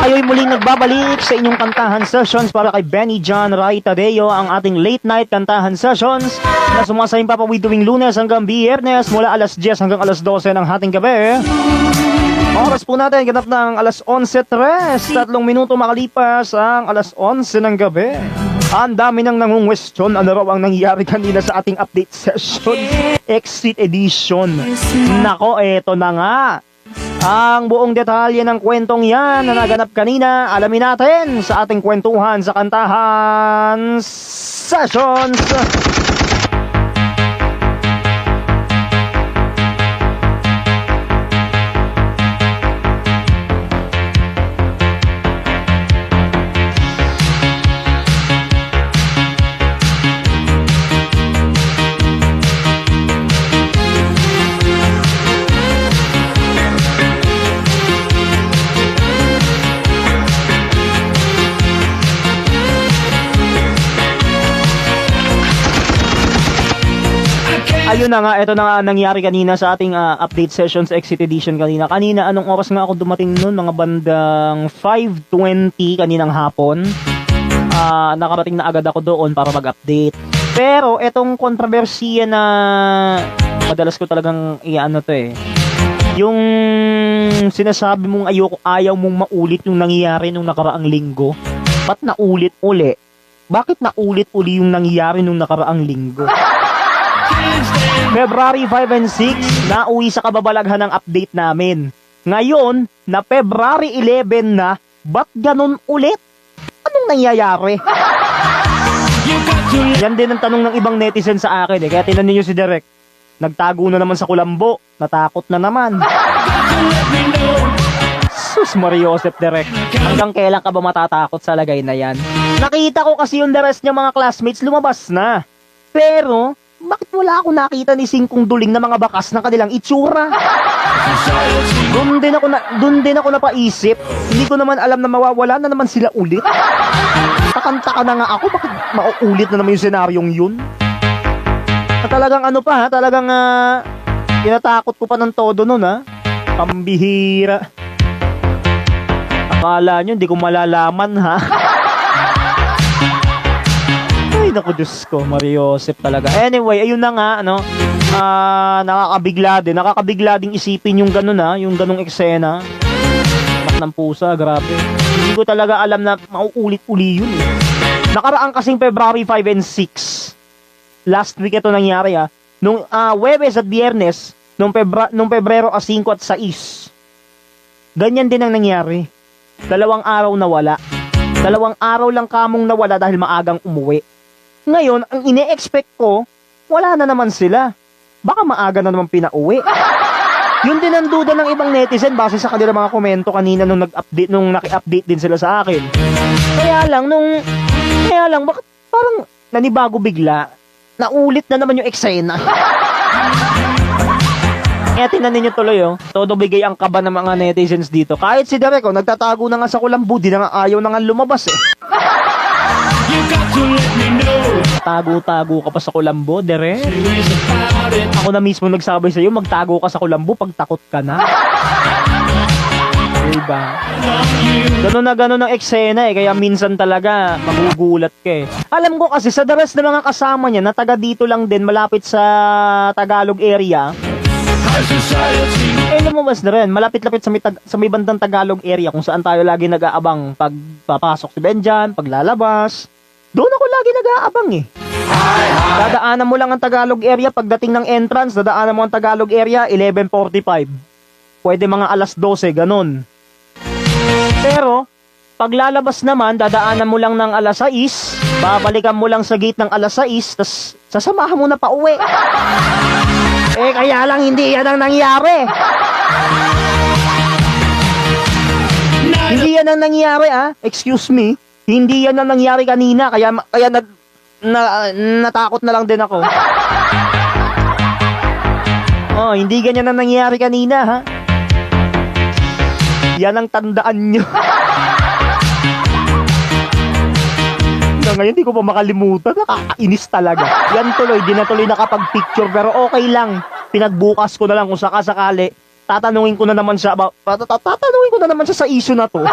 Tayo'y muling nagbabalik sa inyong kantahan sessions para kay Benny John Ray Tadeo, ang ating late night kantahan sessions na sumasayang papawid tuwing Lunes hanggang Biyernes mula alas 10 hanggang alas 12 ng hating gabi. Oras po natin ganap ng alas 11:03, 3 minuto makalipas ang alas 11 ng gabi. Ang dami nang nangungwestiyon ano raw ang nangyari kanina sa ating update session, exit edition. Nako, eto na nga. Ang buong detalye ng kwentong yan na naganap kanina, alamin natin sa ating kwentuhan sa kantahan sessions. Ayun na nga, ito na nga nangyari kanina sa ating update sessions exit edition kanina. Kanina, anong oras nga ako dumating nun? Mga bandang 5:20 kaninang hapon. Nakarating na agad ako doon para mag-update. Pero, etong kontrobersiya na madalas ko talagang iano to eh. Yung sinasabi mong ayaw mong maulit yung nangyayari nung nakaraang linggo. Ba't naulit uli? Bakit naulit uli yung nangyayari nung nakaraang linggo? February 5 and 6, nauwi sa kababalaghan ng update namin. Ngayon, na February 11 na, ba't ganun ulit? Anong nangyayari? Yan din ang tanong ng ibang netizen sa akin Kaya tinan niyo si Derek. Nagtago na naman sa kulambo. Natakot na naman. Sus Mariosep, Derek. Hanggang kailan ka ba matatakot sa lagay na yan? Nakita ko kasi yung the rest niya mga classmates lumabas na. Pero, bakit wala ako nakita ni Singkong Duling na mga bakas ng kanilang itsura? Doon din ako napaisip. Hindi ko naman alam na mawawala na naman sila ulit. Takanta na nga ako, bakit mauulit na naman yung senaryong yun? Talagang talagang tinatakot ko pa ng todo nun Pambihira. Akala nyo, hindi ko malalaman Ay, naku Diyos ko, Mariosep talaga. Anyway, ayun na nga, nakakabigla din isipin yung ganun yung ganung eksena. Pak ng pusa, grabe. Hindi ko talaga alam na mauulit-uli yun Nakaraan kasing February 5 and 6. Last week ito nangyari Nung Huwebes at Biyernes, nung Pebrero 5 at 6. Ganyan din ang nangyari. 2 araw na wala. 2 araw lang kamong nawala dahil maagang umuwi. Ngayon, ang ine-expect ko, wala na naman sila. Baka maaga na naman pinauwi. Yun din ang duda ng ibang netizen base sa kanilang mga komento kanina nung naki-update din sila sa akin. Kaya lang, bakit parang nanibago bigla? Naulit na naman yung eksena. Kaya tinan ninyo tuloy todo bigay ang kaba ng mga netizens dito. Kahit si Derek nagtatago na nga sa kulambo, di na nga ayaw na nga lumabas Tago-tago ka pa sa kulambo, Derek. Ako na mismo nagsabi sa'yo, magtago ka sa kulambo pag takot ka na. Diba? Ganun ang eksena kaya minsan talaga magugulat ka Alam ko kasi sa the rest ng mga kasama niya na taga dito lang din, malapit sa Tagalog area. Lumabas na rin, malapit-lapit sa may bandang Tagalog area kung saan tayo lagi nag-aabang pag papasok si Benjan, paglalabas. Doon ako lagi nag-aabang Dadaanan mo lang ang Tagalog area pagdating ng entrance, dadaanan mo ang Tagalog area 11:45. Pwede mga alas 12, ganun. Pero, paglalabas naman, dadaanan mo lang ng alas 6, babalikan mo lang sa gate ng alas 6, tas sasamahan mo na pa uwi. Kaya lang hindi yan ang nangyari. Hindi yan ang nangyari Excuse me. Hindi yan ang nangyari kanina. Kaya natakot na lang din ako. Hindi ganyan ang nangyari kanina Yan ang tandaan nyo. Ngayon, di ko pa makalimutan. Nakakainis talaga. Yan tuloy, di na tuloy nakapag-picture. Pero okay lang. Pinagbukas ko na lang kung sakasakali. Tatanungin ko na naman siya sa issue na to.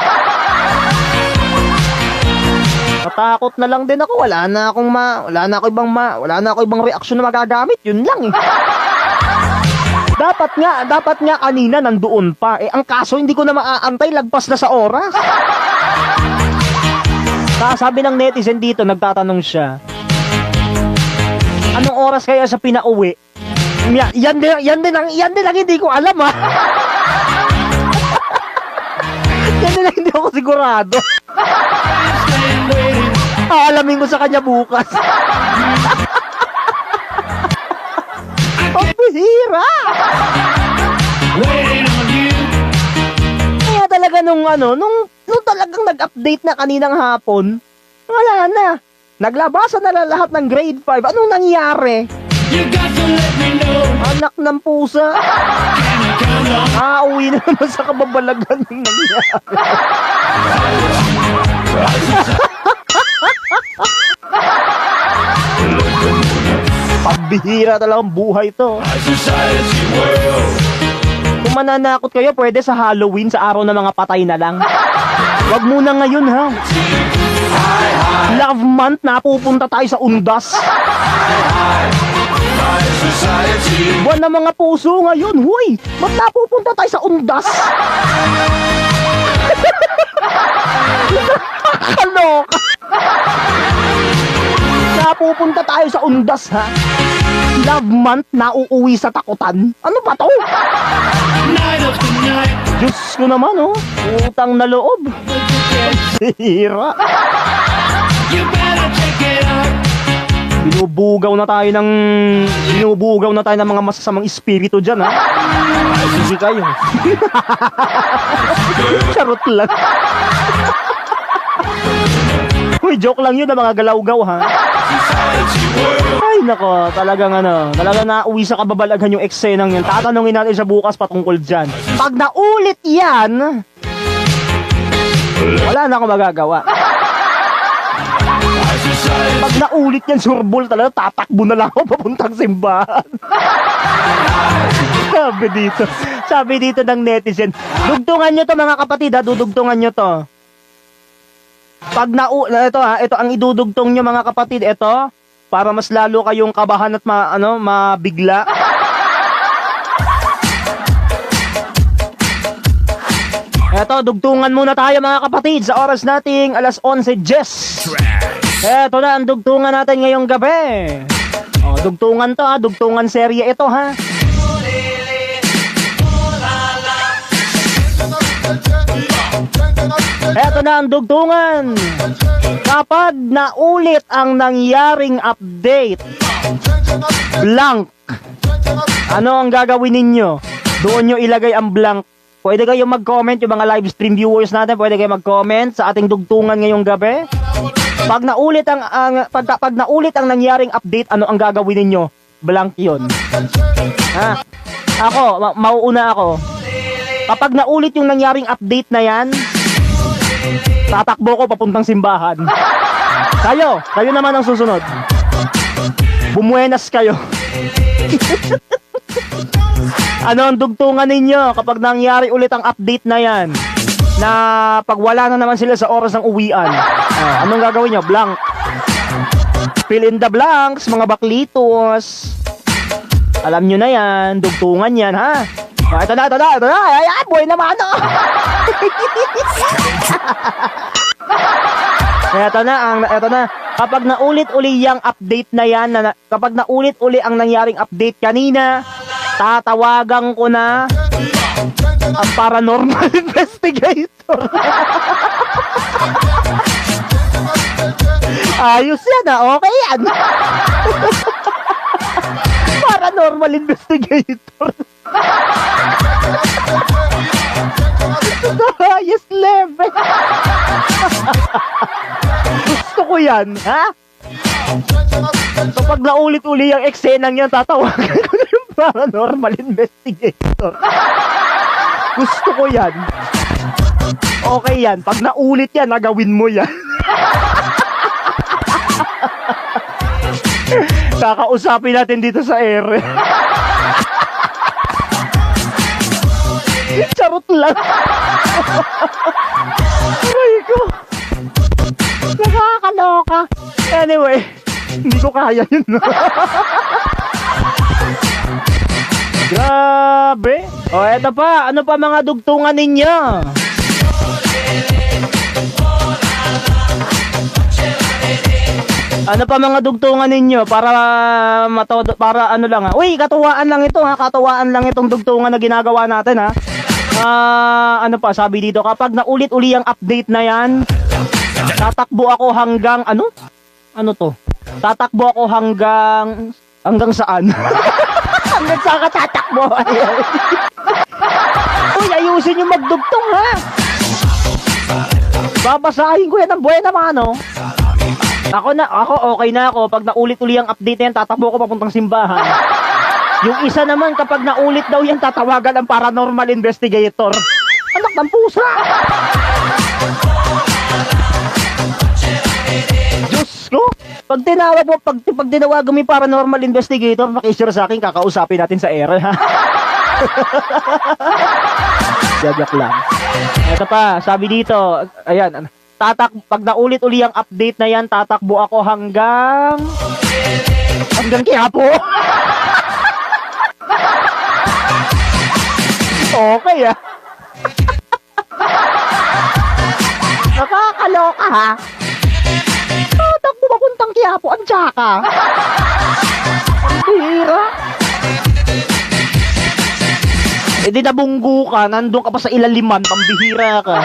Natakot na lang din ako. Wala na ako ibang reaksyon na magagamit. Yun lang Dapat nga kanina nandoon pa. Ang kaso hindi ko na maaantay, lagpas na sa oras. Sabi ng netizen dito, nagtatanong siya, anong oras kaya sa pinauwi? Yan din lang hindi ko alam Yan din lang hindi ako sigurado. Aalamin ko sa kanya bukas. Pambihira! Kaya talaga nung talagang nag-update na kaninang hapon, wala na. Naglabasan na lahat ng grade 5. Anong nangyari? Anak ng pusa. Uwi na naman sa kababalagan ng nangyari. Pambihira talagang buhay to. Kung mananakot kayo, pwede sa Halloween, sa araw ng mga patay na lang. Wag muna ngayon Love month, napupunta tayo sa undas. Buwan ng mga puso ngayon, huy! Ba't napupunta tayo sa undas? Nakakaloka. Napupunta tayo sa undas, ha? Love month, nauuwi sa takutan. Ano ba to? Diyos ko naman, oh. Utang na loob. Sira. Binubugaw na tayo ng mga masasamang espiritu dyan, ha? Sige kayo. Charot lang. Uy, joke lang yun na mga galaw-gaw, ha? Ay, nako, talagang nauwi sa kababalaghan yung eksenang yan. Tatanungin natin siya bukas patungkol dyan. Pag naulit yan, wala na akong magagawa. Pag naulit yan, surbol talaga, tatakbo na lang ako papuntang simbahan. Sabi dito ng netizen, dugtungan nyo to mga kapatid, ha? Dudugtungan nyo to. Pag ito ang idudugtong nyo mga kapatid, ito, para mas lalo kayong kabahan at mabigla. Eto, dugtungan muna tayo mga kapatid sa oras nating 11:10. Eto na ang dugtungan natin ngayong gabi. O, dugtungan to, ha, dugtungan serye ito, ha. Eto na ang dugtungan. Kapag naulit ang nangyaring update, blank, ano ang gagawin ninyo? Doon nyo ilagay ang blank. Pwede kayo mag-comment, yung mga live stream viewers natin, pwede kayo mag-comment sa ating dugtungan ngayong gabi. Pag naulit ang nangyaring update, ano ang gagawin ninyo? Blank 'yon. Ha? Ako, mauuna ako. Kapag naulit yung nangyaring update na 'yan, tatakbo ko papuntang simbahan. Kayo naman ang susunod. Bumuenas kayo. Ano ang dugtungan ninyo kapag nangyari ulit ang update na yan? Na pag wala na naman sila sa oras ng uwian. Anong gagawin nyo? Blank. Fill in the blanks, mga baklitos. Alam nyo na yan. Dugtungan yan, ha? Ito na. Ayan, boy naman, oh. Ito na. Kapag naulit-uli yung update na yan, kapag naulit-uli ang nangyaring update kanina, tatawagan ko na ang paranormal investigator. Ayos yan, ha? Okay yan. Paranormal investigator. The highest level. Gusto ko yan, ha? So pag naulit-uli yung eksenang yan, tatawagan ko na yung paranormal investigator. Gusto ko yan. Okay yan. Pag naulit yan, nagawin mo yan. Kakausapin natin dito sa ere. Charot lang. Aray ko. Nakakaloka. Anyway, hindi ko kaya yun. Grabe. O, eto pa. Ano pa mga dugtungan ninyo? Ano pa mga dugtungan ninyo para para ano lang, ha? Uy, katuwaan lang ito, ha? Katuwaan lang itong dugtungan na ginagawa natin, ha? Ano pa sabi dito, kapag naulit-uli ang update na yan, tatakbo ako hanggang ano? Ano to? Tatakbo ako hanggang saan? Hanggang saan ka tatakbo? Uy, ayusin yung magdugtong, ha? Babasahin ko yan ng buhay naman, no? Ako okay na ako. Pag naulit-uli ang update na yan, tatakbo ko papuntang simbahan. Yung isa naman, kapag naulit daw yan, tatawagan ang paranormal investigator. Anak ng pusa! Diyos ko! Pag tinawagan mo yung paranormal investigator, makisure sa akin, kakausapin natin sa ere, ha? Jajak lang. Ito pa, sabi dito, ayan, pag naulit-uli ang update na yan, tatakbo ako hanggang Quiapo. Okay, ah. Nakakaloka, ha? Tatakbo papuntang Quiapo. Quiapo, andya ka. Hira. Eh di nabunggo ka, nandun ka pa sa ilaliman, pambihira ka.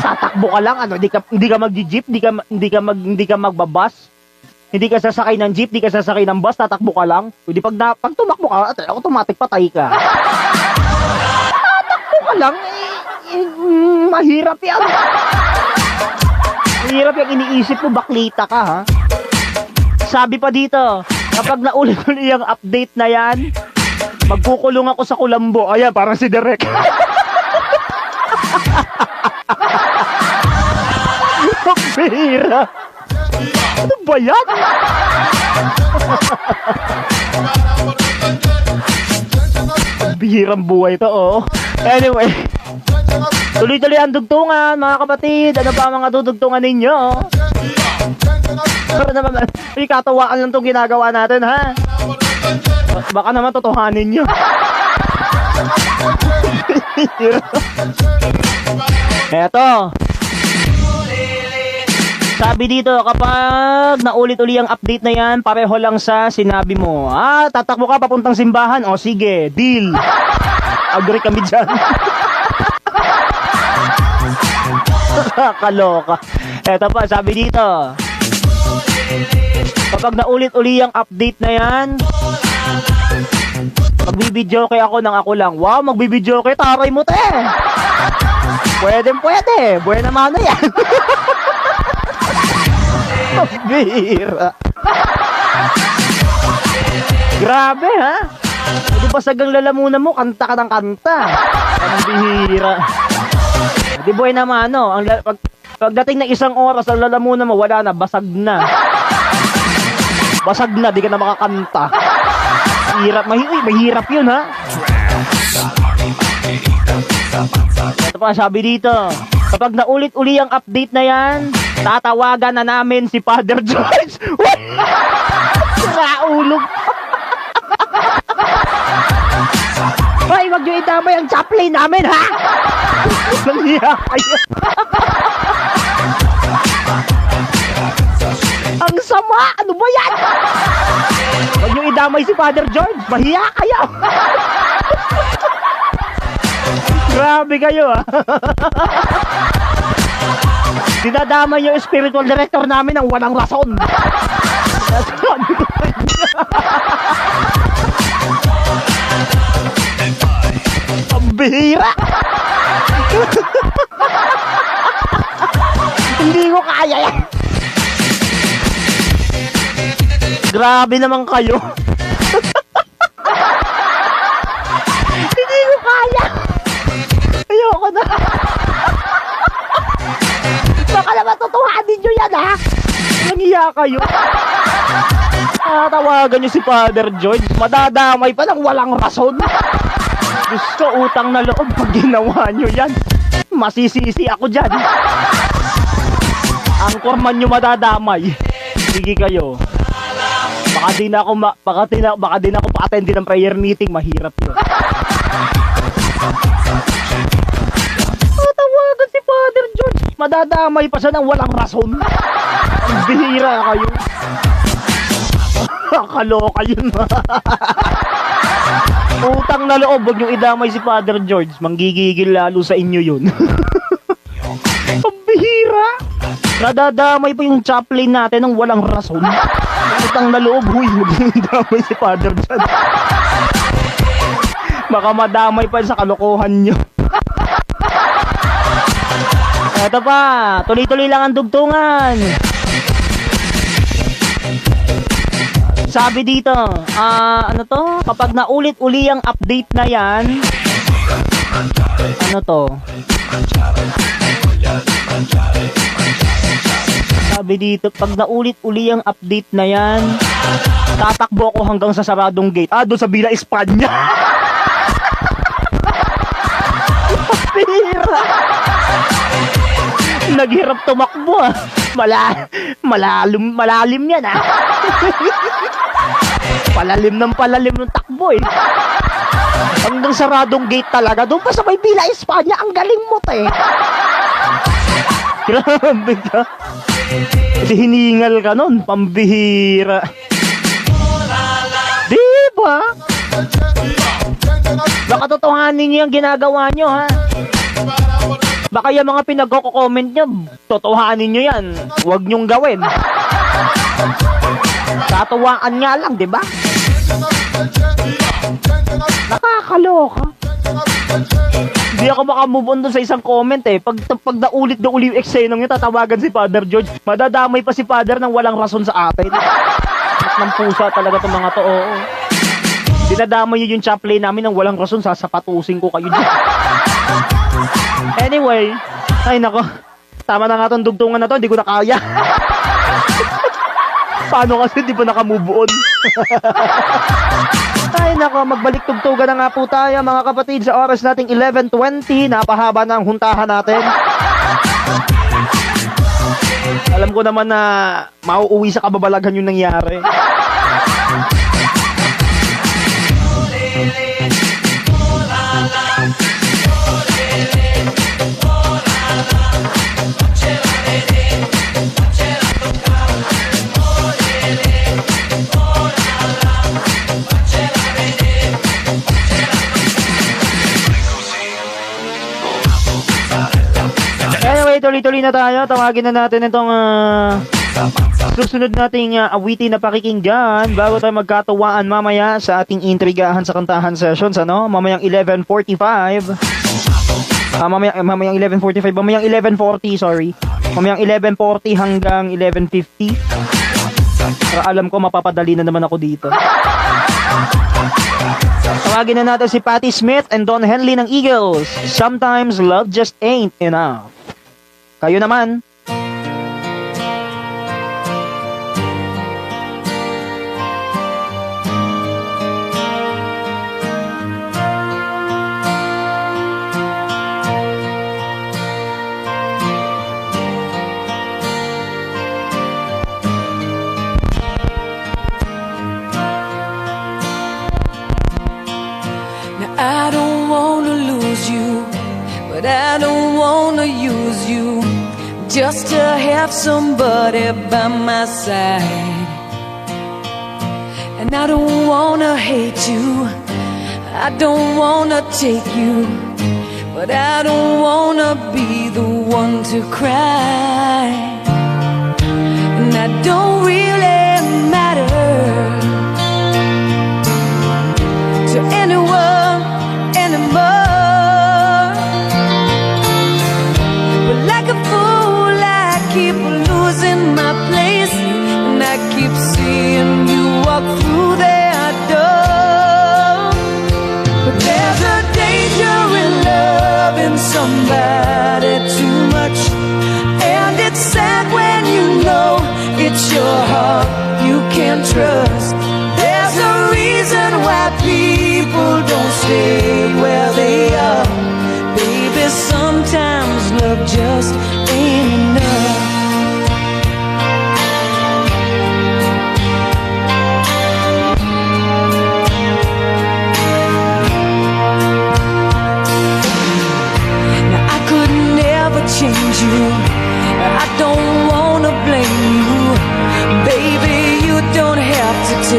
Tatakbo ka lang, ano, hindi ka mag-jeep, hindi ka magbabas. Hindi ka sasakay ng jeep, hindi ka sasakay ng bus, tatakbo ka lang. Hindi pag tumakbo ka, automatic patay ka. Tatakbo ka lang, mahirap yan. Mahirap yung iniisip mo, baklita ka, ha? Sabi pa dito, kapag naulit-ulit yung update na yan, magkukulong ako sa kulambo. Ayan, parang si Derek. Pera. Ano ba yan? Bihirang buhay to, oh. Anyway, tuloy-tuloy ang dugtungan, mga kapatid. Ano pa ang mga dudugtungan ninyo? Pero naman, may katawaan lang itong ginagawa natin, ha? Baka naman totohanin nyo. Eto. Sabi dito, kapag naulit-uli ang update na yan, pareho lang sa sinabi mo. Tatakbo ka papuntang simbahan? O sige, deal. Agree kami dyan. Kaloka. Eto pa, sabi dito, kapag naulit-uli ang update na yan, magbibidyo kay ako ng ako lang. Wow, magbibidyo kay taray mo, te. Pwede. Buena mano yan. Bira. Grabe, ha? Hindi ba sagang lalamunan mo, kanta ka ng kanta. Ang bihira. Di buena mano. Pagdating ng isang oras, ang lalamunan mo, wala na, basag na. Basag na, di ka na makakanta. Mahirap yun, ha? Ito pa, sabi dito, kapag naulit-uli ang update na yan, tatawagan na namin si Father George. Raulog. Hoy, wag nyo idamay ang chaplain namin, ha? Nangiya kayo. Ang sama! Ano ba yan? Wag nyo idamay si Father George. Mahiya kayo. Grabe kayo, ha? Dinadamay yung spiritual director namin ng walang rason. Ang bihira. Hindi ko kaya yan. Grabe naman kayo. Hindi ko kaya. Ayoko na. Baka naman tutuhanin nyo yan, ha? Nangiya kayo. Tawagan nyo si Father George. Madadamay pa ng walang rason. Gusto utang na loob pag ginawa nyo yan. Masisisi ako dyan. Ang korman nyo madadamay. Sige kayo. Baka din ako pa-attend ng prayer meeting. Mahirap yun. Tawagan si Father George. Madadamay pa siya ng walang rason. Ang bihira kayo. Kaloka yun. Utang na loob, huwag niyong idamay si Father George. Manggigigil lalo sa inyo yun. Ang bihira. Nadadamay pa yung chaplain natin ng walang rason. Utang na loob, huy, huwag niyong idamay si Father George. Baka madamay pa sa kalokohan niyo. Ito pa, tuloy-tuloy lang ang dugtungan. Sabi dito, ano to? Kapag naulit-uli ang update na yan, ano to? Sabi dito, pag naulit-uli ang update na yan, tatakbo ako hanggang sa saradong gate. Doon sa Villa Espanya. Pira. Naghirap tumakbo, ah. Malalim yan, ah. Palalim ng takbo, eh. Hanggang saradong gate talaga. Doon pa sa may Villa Espanya, ang galing mo, te. Grabe ka. Kasi hiningal ka nun, pambihira. Diba? Baka totohanin nyo yung ginagawa nyo, ha? Baka yung mga pinagko-comment nyo, totohanin nyo yan. Huwag nyong gawin. Tatuwaan nga lang, diba? Nakakaloka. Hindi ako makamove on doon sa isang comment eh. Pag naulit yung eksenong yun, tatawagan si Father George. Madadamay pa si Father nang walang rason sa atin. Mas ng pusa talaga itong mga to. Oo. Dinadamay yun yung chaplain namin nang walang rason. Sasapatusin ko kayo dyan. Anyway, ay nako. Tama na nga itong dugtungan na to. Hindi ko na kaya. Paano kasi di pa nakamove on? Ay nako, magbalik tugtugan na nga po tayo mga kapatid sa oras nating 11:20. Napahaba na ang huntahan natin. Alam ko naman na mauuwi sa kababalaghan yung nangyari. Anyway, tuloy-tuloy na tayo. Tawagin na natin itong susunod nating awitin na pakikinggan bago tayo magkatuwaan mamaya sa ating intrigahan sa kantahan sessions, ano? Mamayang 11:45. Mamayang 11:45, mamayang 11:40, sorry. Mamayang 11:40 hanggang 11:50. Para alam ko mapapadali na naman ako dito. Tawagin na natin si Patti Smith and Don Henley ng Eagles. Sometimes love just ain't enough. Kayo naman. Now I don't wanna lose you, but I don't wanna use you just to have somebody by my side. And I don't wanna hate you, I don't wanna take you, but I don't wanna be the one to cry. And I don't really matter to anyone anymore. But like a fool I keep losing my place, and I keep seeing you walk through that door. But there's a danger in loving somebody too much, and it's sad when you know it's your heart you can't trust. There's a reason why people don't stay where they are. Baby, sometimes love just ain't enough. Now I could never change you, I don't wanna blame you. Baby, you don't have to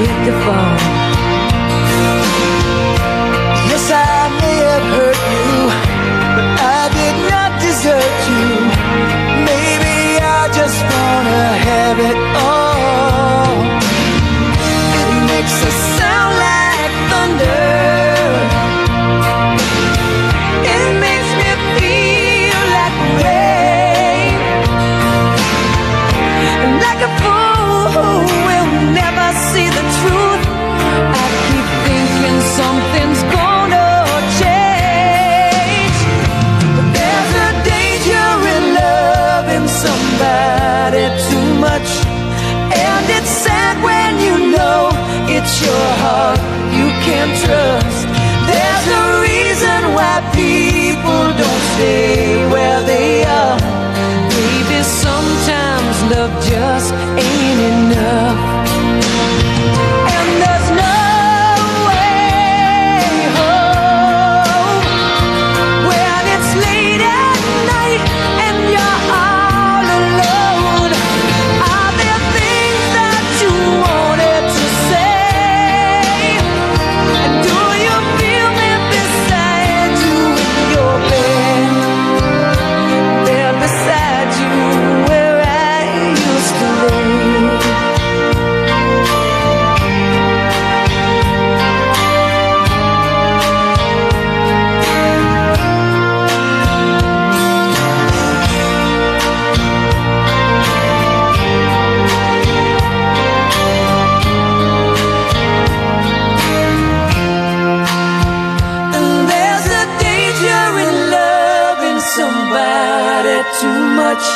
much.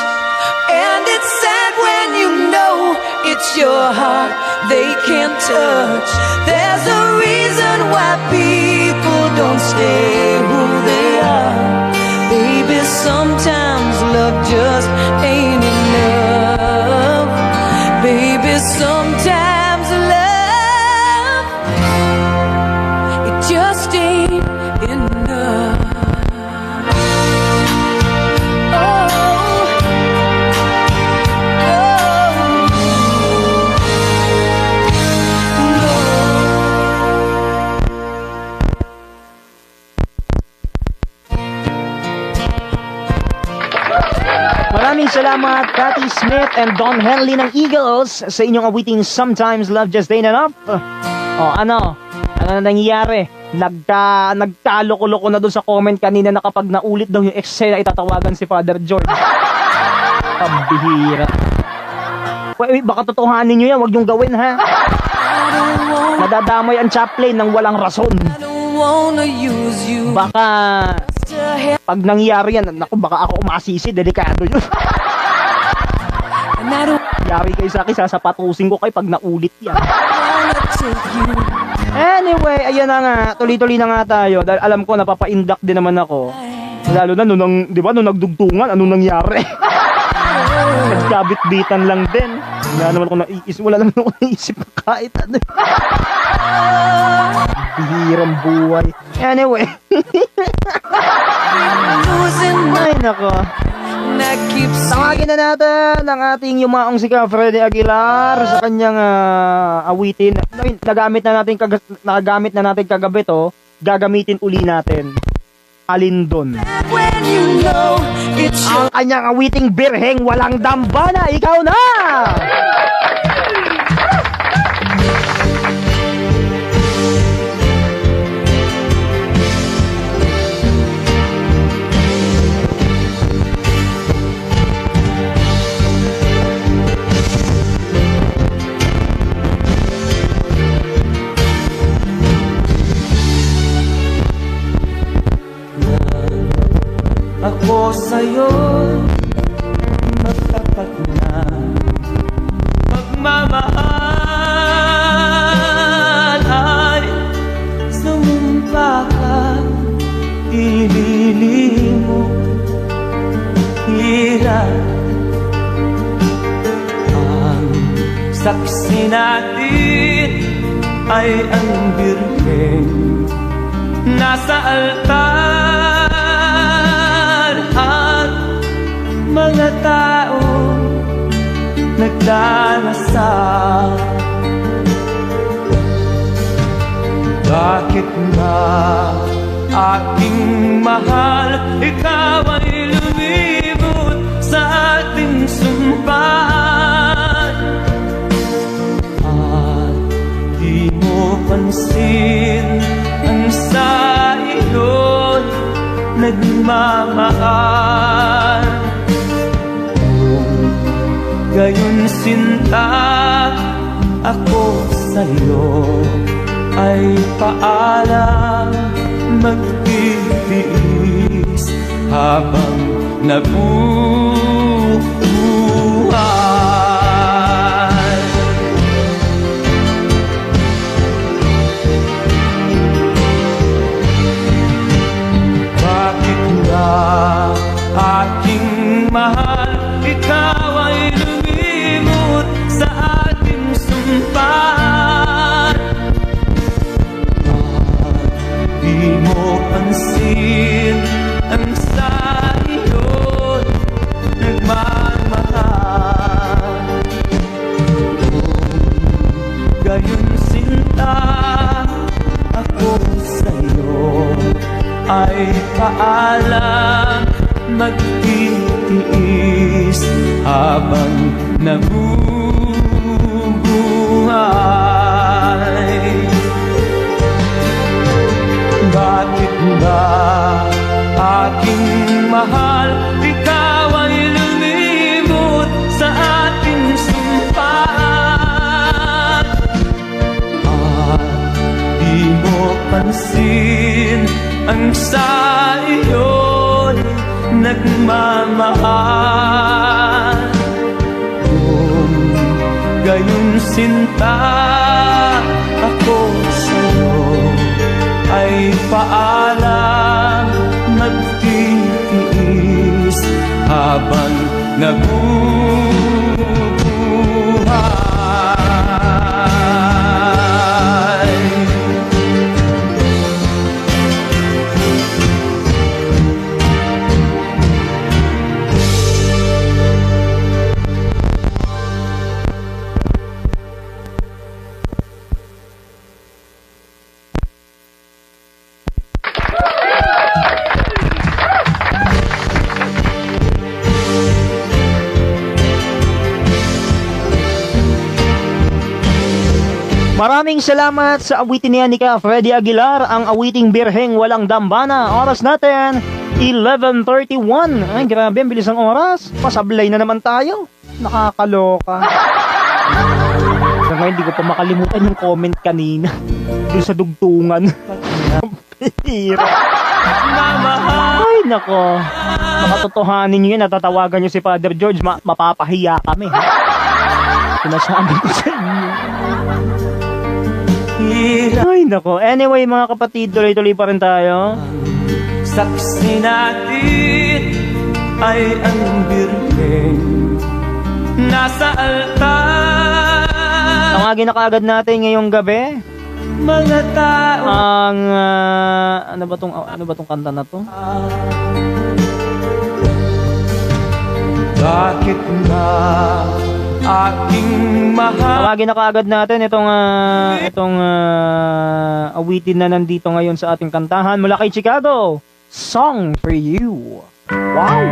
And it's sad when you know it's your heart they can't touch. There's a reason why people don't stay who they are. Baby, sometimes love just ain't enough. Baby, sometimes love, it just ain't enough. Maraming salamat, Patty Smith and Don Henley ng Eagles sa inyong awiting Sometimes Love Just Ain't Enough. Ano na nangyayari? Nagkaloko-loko na doon sa comment kanina na kapag naulit daw yung eksena itatawagan si Father George. Pambihira. Wait, baka totohanin nyo yan, huwag nyong gawin ha. Nadadamay ang chaplain ng walang rason. Baka pag nangyari yan, naku, baka ako masisi, delikado yun. Yari kayo sa akin, sasapatusin ko kayo pag naulit yan. Anyway, ayan na nga, tuloy-tuloy na nga tayo. Dahil alam ko, napapaindak din naman ako. Lalo na, di ba, nung nagdugtungan, anong nangyari? Nagkabit-bitan lang din. Wala naman ako naisip na kahit ano. Bihirang buhay. Anyway. Ay, nako. Tawagin na natin ang ating yumaong si Freddy Aguilar sa kanyang awitin. Nagamit na natin kagabi to. Gagamitin uli natin. Alin dun? Ang kanyang awiting birheng walang dambana. Ikaw na! Ako sa'yo magtapat na pagmamahal ay sumumpa ka, ibili mo hirap. Ang saksi natin ay ang birheng nasa altar. Mga tao nagdarasal. Bakit nga aking mahal, ikaw ay lumibot sa ating sumpaan? At di mo pansin ang sa iyo'y nagmamahal. Gayon sinta ako sa'yo ay paalam, magtitiis habang nabubuhay. Bakit nga aking mahal, ikaw ay lumimot sa ating sumpaan? Di mo pansin ang sa iyo'y nagmamahal. Gayon sinta ako sa'yo ay paalam, magtitiis habang nabubuhay. Bakit ba aking mahal, ikaw ay lumimot sa ating sumpaan? At di mo pansin ang sa iyo'y nagmamahal. Kung gayon sinta ako sa'yo, ay paalam, magtitiis habang nabubuhay. Maraming salamat sa awitin niya ni ka Freddy Aguilar, ang awiting birheng walang dambana. Oras natin, 11:31. Ay, grabe, ang bilis ng oras. Pasablay na naman tayo. Nakakaloka. Ngayon, hindi ko pa makalimutan yung comment kanina. Doon sa dugtungan. Ay, nako. Makatotohanin nyo yun, natatawagan nyo si Father George, mapapahiya kami. Sinasabi ko sa inyo. Ay, nako. Anyway, mga kapatid, tuloy-tuloy pa rin tayo. Saksi natin ay ang birheng nasa altar. Tawagin na kaagad natin ngayong gabi mga tao ang ano ba tong kanta na to? Bakit na aking mahal? Tawagin na kaagad natin itong awitin na nandito ngayon sa ating kantahan mula kay Chicago. Song for You. Wow!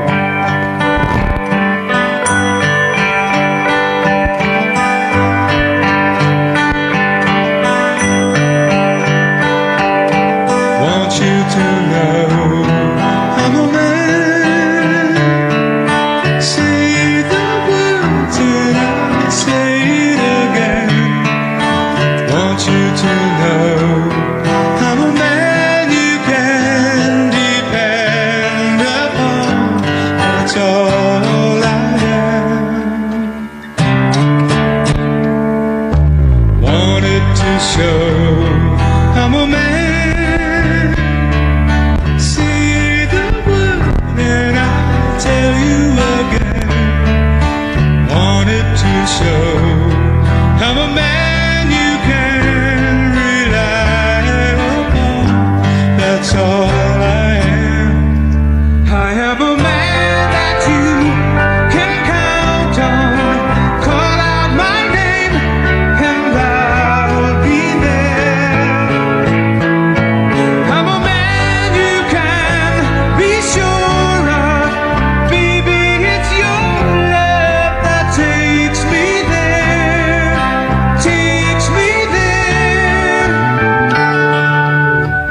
Want you to know I'm a man. Say the words and I'll say it again. Want you to know I'm a man you can depend upon. That's all I am. Wanted to show I'm a man. Show I'm a man you can rely upon. That's all I am. I am a man that you can count on. Call out my name and I'll be there. I'm a man you can be sure of. Baby, it's your love that takes me.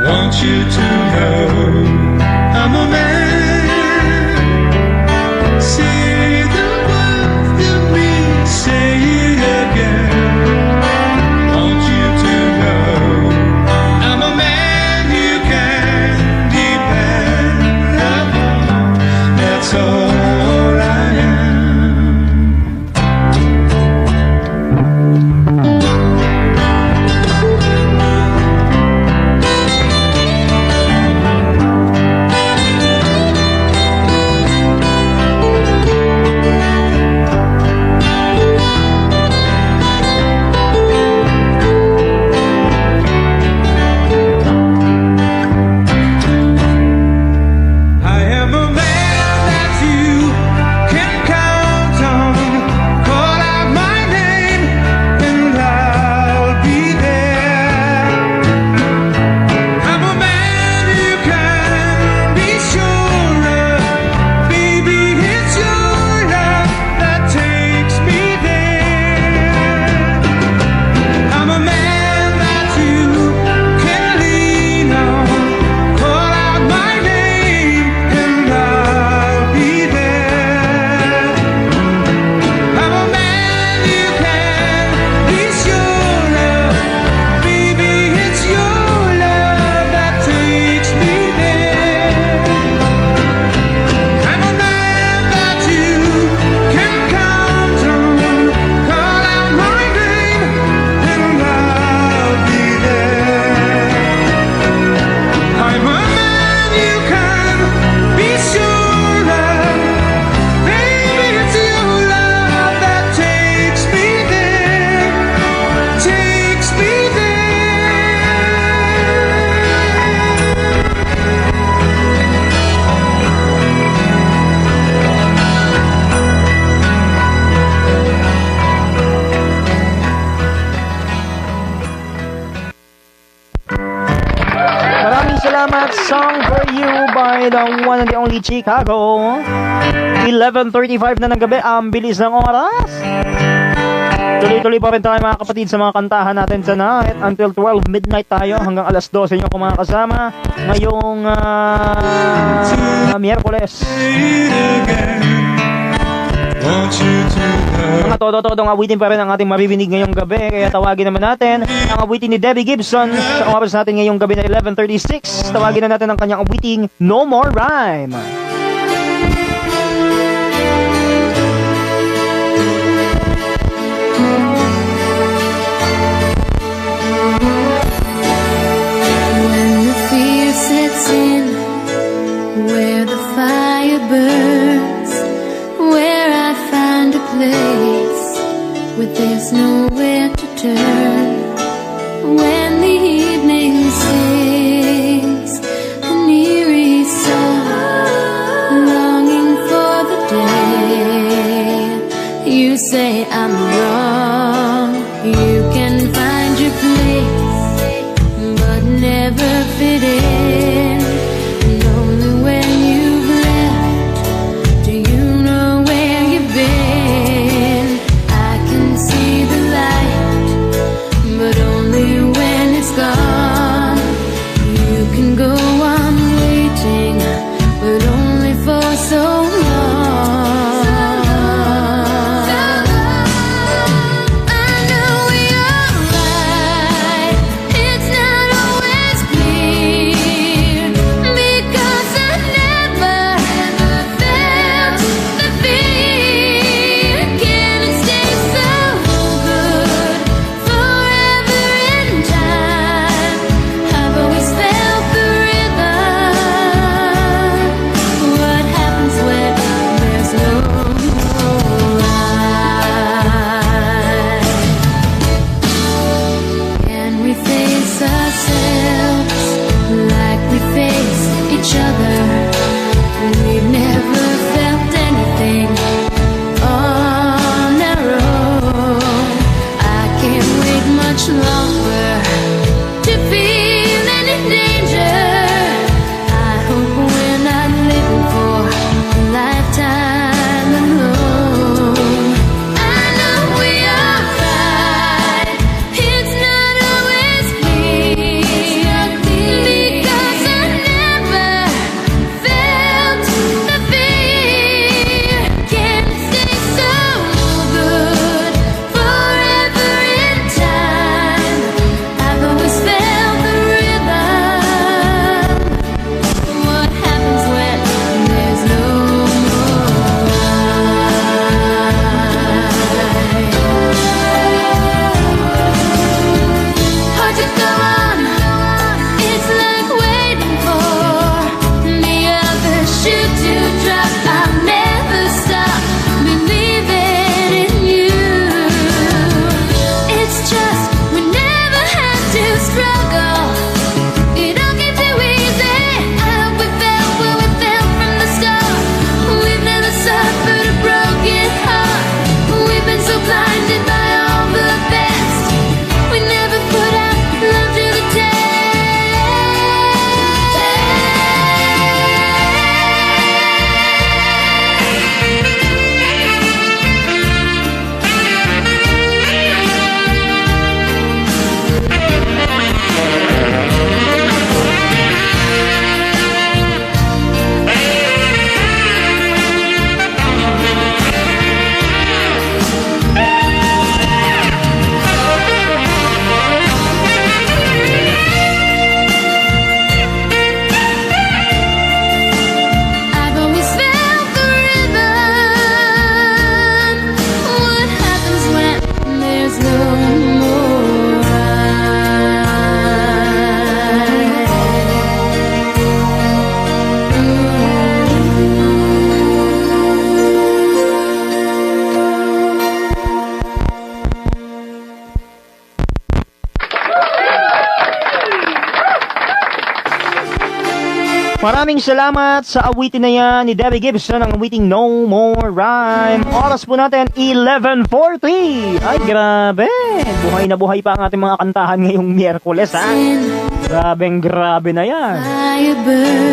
Want you to know I'm a man. Say the words to me, say it again. Want you to know I'm a man you can depend upon. That's all I am. salamat. Song for You by the one and the only Chicago. 11:35 na ng gabi. Ang bilis ng oras. Tuloy-tuloy pa rin tayo mga kapatid sa mga kantahan natin tonight. Until 12 midnight tayo. Hanggang alas 12 nyo kung mga kasama. Ngayong Miyerkules. Mga todo-todong awitin pa rin ang ating maribinig ngayong gabi. Kaya tawagin naman natin ang awitin ni Debbie Gibson sa oras natin ngayong gabi na 11:36. Tawagin na natin ang kanyang awiting No More Rhyme. When the fear sets in, where the fire burns, where I find a place where there's nowhere to turn. When the evening sings an eerie song, longing for the day, you say I'm wrong. You can find your place, but never fit in. And only when you've left do you know where you've been. I can see the light, but only when it's gone. You can go on waiting, but only for so long. I know we are right. It's not always clear, because I never felt the fear. Can it stay so good forever in time? I've always felt the rhythm. What happens when there's no more right? Can we face ourselves like we face each other? We've never felt anything on our own. I can't wait much longer to feel any danger. I hope we're not living for a lifetime alone. I know we are right. It's not always clear, because I never felt the fear. Can't stay so good forever in time. I've always felt the rhythm. What happens when there's no more right? Hard to go on. It's like waiting for the other shoe to drop. I'll never stop believing in you. It's just we never had to struggle. It all came too easy. We felt what we felt from the start. We've never suffered a broken heart. We've been so blinded by all the best. We never put our love to the test. I've always felt the rhythm. What happens when there's no more Maraming salamat sa awitin na yan ni Debbie Gibson, ang awiting No More Rhyme. Oras po natin 11:40. Ay grabe, buhay na buhay pa ang ating mga kantahan ngayong Miyerkules ha. Grabe na yan.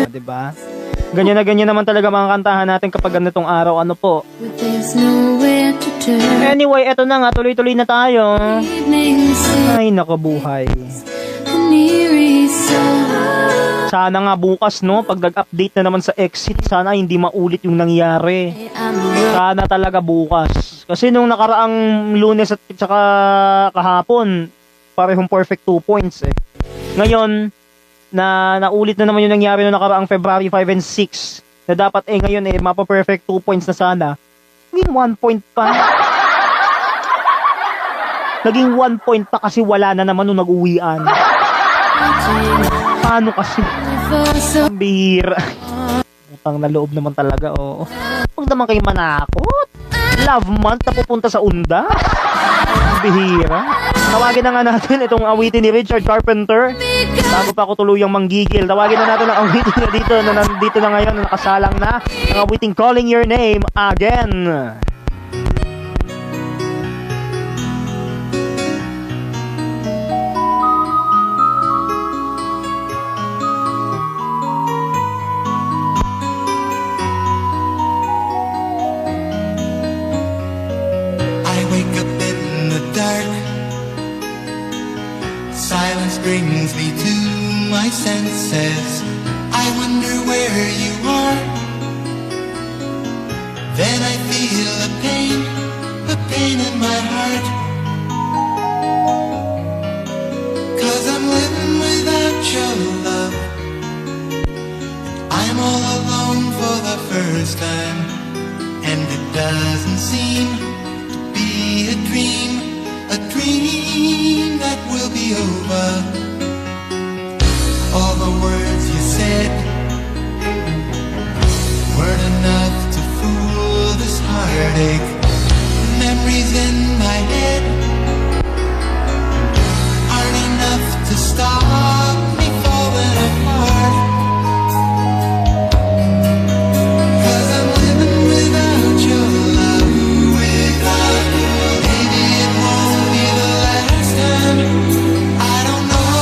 Diba? Ganyan na ganyan naman talaga mga kantahan natin kapag ganitong araw. Ano po? Anyway, eto na nga. Tuloy-tuloy na tayo. Ay, nakabuhay. Sana nga bukas, no? Pag nag-update na naman sa exit, sana hindi maulit yung nangyari. Sana talaga bukas. Kasi nung nakaraang Lunes at saka kahapon, parehong perfect 2 points eh. Ngayon, na naulit na naman yung nangyari nung nakaraang February 5 and 6, na dapat ngayon mapa-perfect 2 points na sana. Naging 1 point pa. Naging 1 point pa kasi wala na naman nung nag-uwian. Paano kasi? Bihira. Utang na loob naman talaga, oo. Huwag naman kayo manakot. Love month na pupunta sa Unda. Bihira. Tawagin na nga natin itong awitin ni Richard Carpenter. Bago pa ako tuluyang manggigil. Tawagin na natin ang awitin na dito na nandito na ngayon, na nakasalang na. Ang awiting Calling Your Name Again. Silence brings me to my senses. I wonder where you are. Then I feel a pain in my heart. 'Cause I'm living without your love. I'm all alone for the first time. And it doesn't seem to be a dream that will be over. All the words you said weren't enough to fool this heartache. Memories in my head aren't enough to stop me falling apart. 'Cause I'm living without your love, without you. Maybe it won't be the last time. I don't know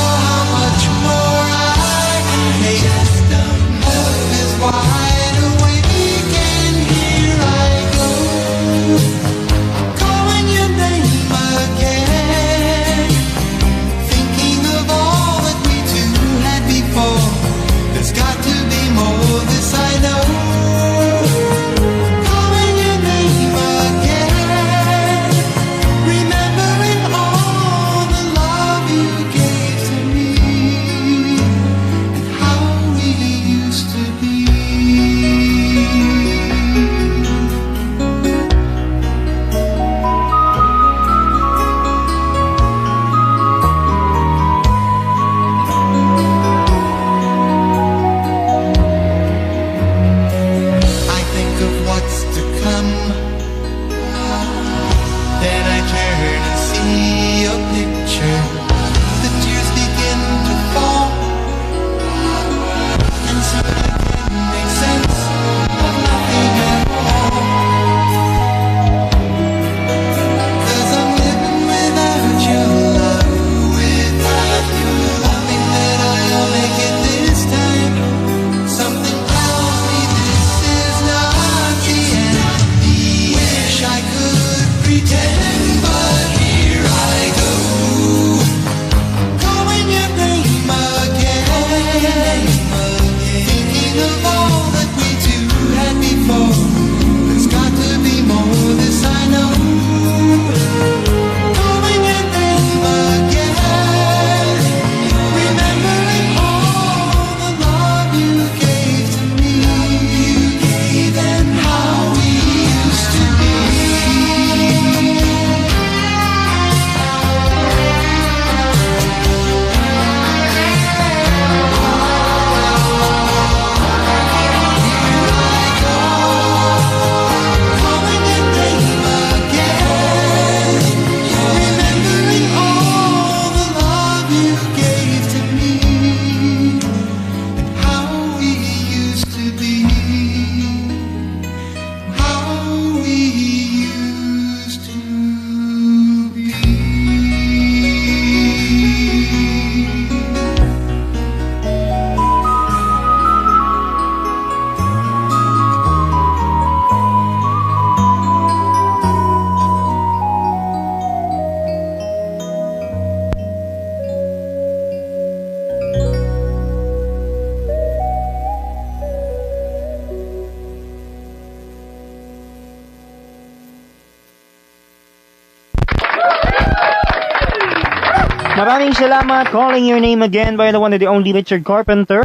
Maraming salamat. Calling your name again by the one and the only Richard Carpenter.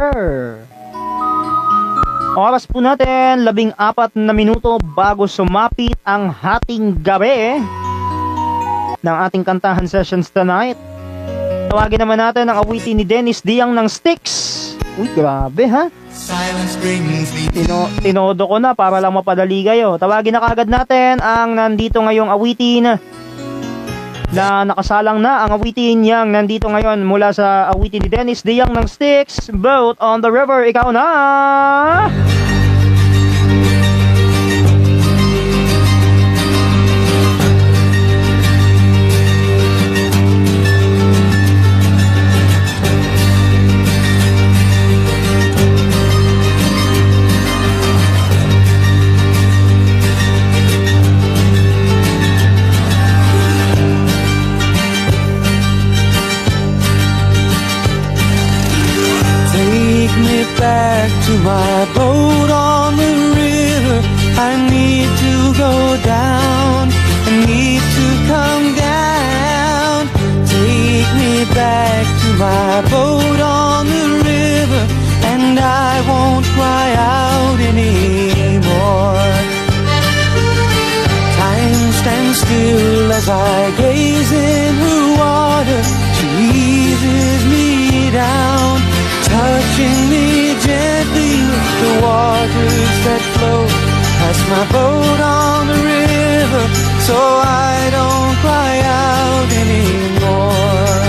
Oras po natin, 14 na minuto bago sumapit ang hating gabi ng ating kantahan sessions tonight. Tawagin naman natin ang awitin ni Dennis Diang ng Styx. Uy, grabe ha? Tinodo ko na para lang mapadali kayo. Tawagin na kagad natin ang nandito ngayong awitin na nakasalang na ang awitin niyang nandito ngayon mula sa awitin ni Dennis Diang ng Styx, Boat on the River. Ikaw na! Back to my boat on the river. I need to go down. I need to come down. Take me back to my boat on the river, and I won't cry out anymore. Time stands still as I gaze in her water. She eases me down, touching me gently with the waters that flow past my boat on the river, so I don't cry out anymore.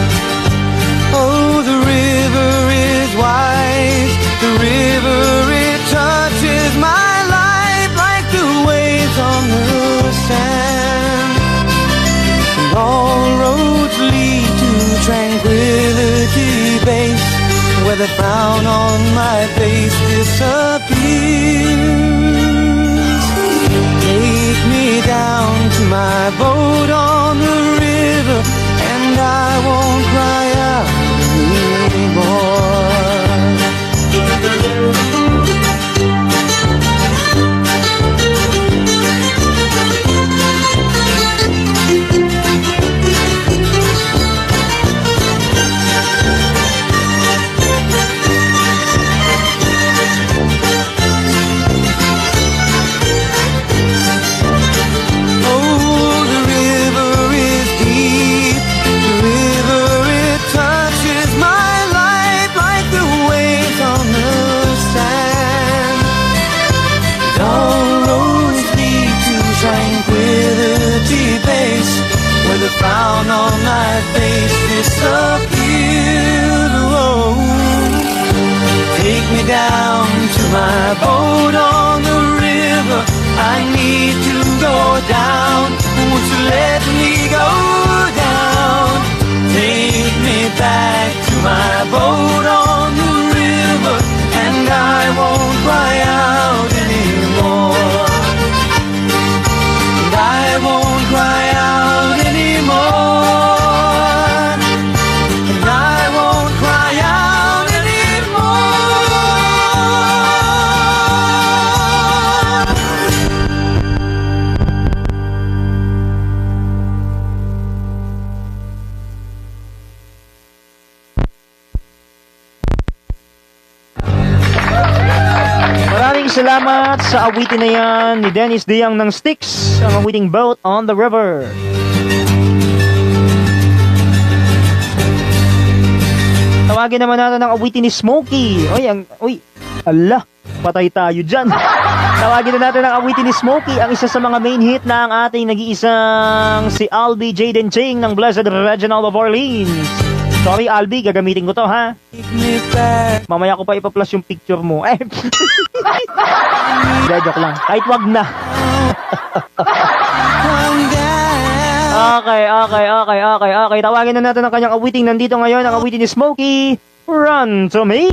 Oh, the river is wise, the river, it touches my life like the waves on the sand. And all roads lead to Tranquility Base, where the frown on my face disappears. Take me down to my boat on the river, and I won't cry out anymore. Frown on my face disappeared. Oh, take me down to my boat on the river. I need to go down. Won't you let me go down? Take me back to my boat on the river, and I won't cry out anymore. And I won't cry out anymore, and I won't cry out anymore. Maraming salamat sa awitin na yan ni Dennis Diang ng Styx, ang awiting Boat on the River. Tawagin naman natin ang awitin ni Smokey. Ala, patay tayo dyan. Tawagin na natin ang awitin ni Smokey, ang isa sa mga main hit na ang ating nag-iisang si Albi Jaden Ching ng Blessed Reginald of Orleans. Sorry Albi, gagamitin ko to ha. Mamaya ko pa ipa-plus yung picture mo. Joke lang. Kahit wag na. Okay. Tawagin na natin ang kanyang awiting nandito ngayon. Ang awiting ni Smokey, Run to Me.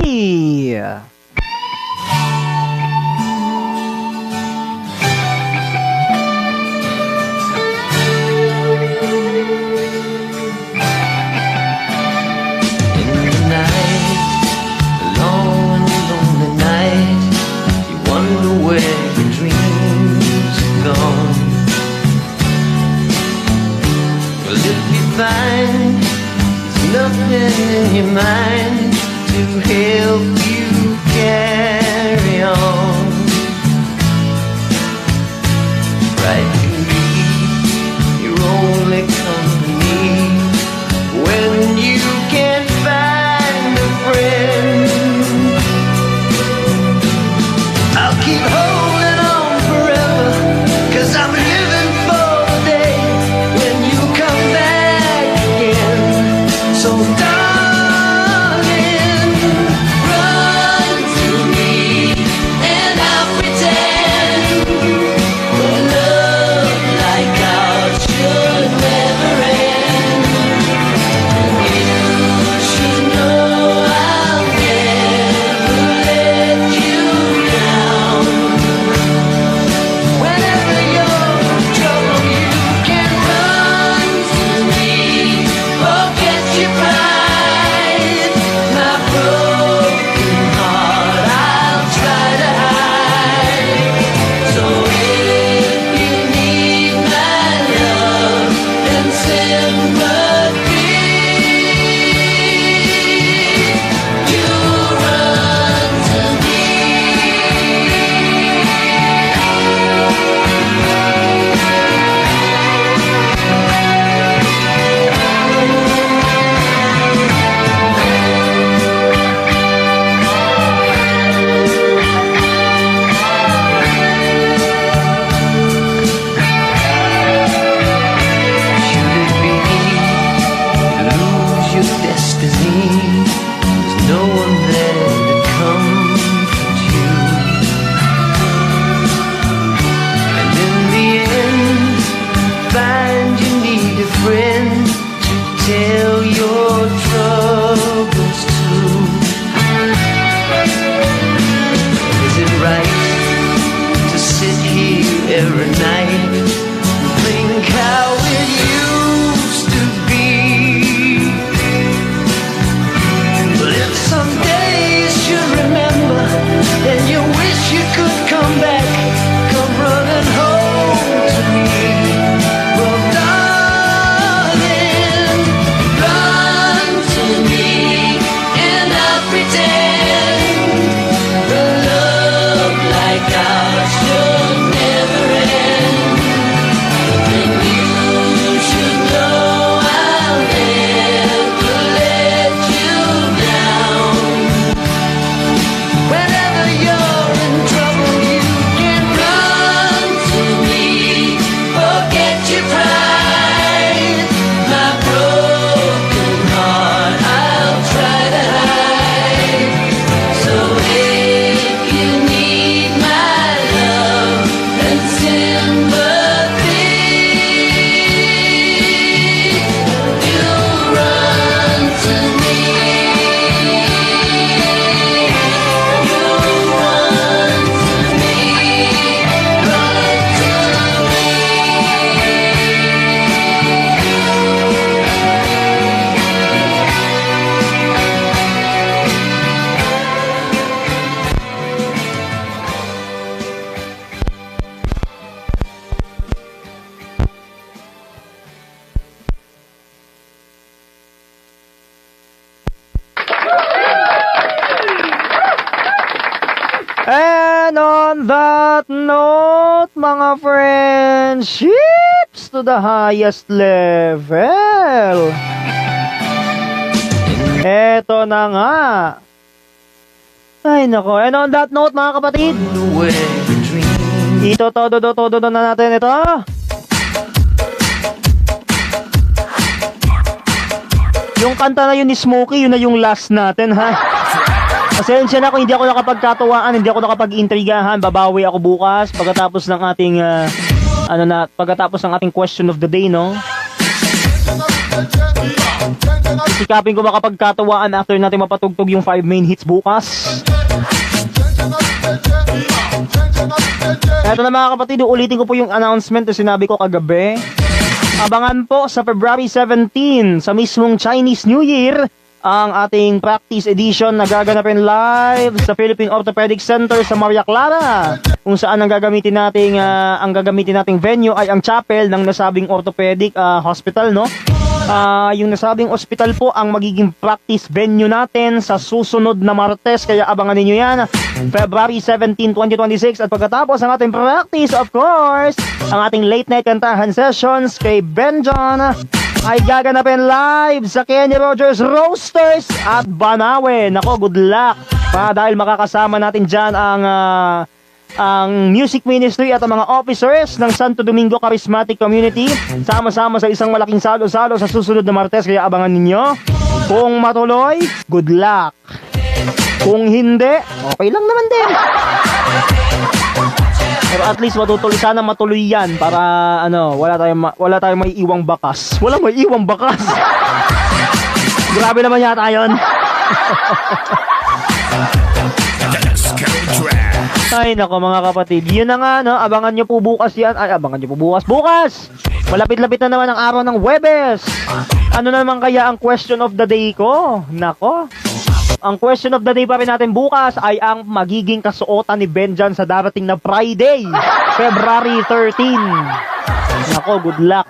And on that note, mga friendships to the highest level. Eto na nga. Ay nako. And on that note, mga kapatid, ito todo na natin ito. Yung kanta na yun ni Smokey, yun na yung last natin, ha? Pasensya na kung hindi ako nakapagkatuwaan, hindi ako nakapag-intrigahan. Babawi ako bukas pagkatapos ng ating pagkatapos ng ating question of the day, no? Sikapin ko makapagkatuwaan after natin mapatugtog yung 5 main hits bukas. Eto na mga kapatid, ulitin ko po yung announcement na sinabi ko kagabi. Abangan po sa February 17 sa mismong Chinese New Year ang ating practice edition na gaganapin live sa Philippine Orthopedic Center sa Maria Clara, kung saan ang gagamitin nating venue ay ang chapel ng nasabing orthopedic hospital, no? Yung nasabing hospital po ang magiging practice venue natin sa susunod na Martes, kaya abangan niyo yan, February 17, 2026. At pagkatapos ng ating practice, of course, ang ating late night kantahan sessions kay Ben John ay gaganapin live sa Kenny Rogers Roasters at Banawe. Nako, good luck dahil makakasama natin dyan ang music ministry at ang mga officers ng Santo Domingo Charismatic Community, sama-sama sa isang malaking salo-salo sa susunod na Martes, kaya abangan ninyo. Kung matuloy, good luck. Kung hindi, okay lang naman din. Pero at least matutuloy, sana matuloy yan para wala tayong may iwang bakas. Wala may iwang bakas. Grabe naman yata yun. Ay nako mga kapatid, yun na nga, no? Abangan nyo po bukas yan. Ay, abangan nyo po bukas. Malapit-lapit na naman ang araw ng Huwebes. Ano naman kaya ang question of the day ko? Nako, ang question of the day pa rin natin bukas ay ang magiging kasuotan ni Benjan sa darating na Friday, February 13. Nako, good luck.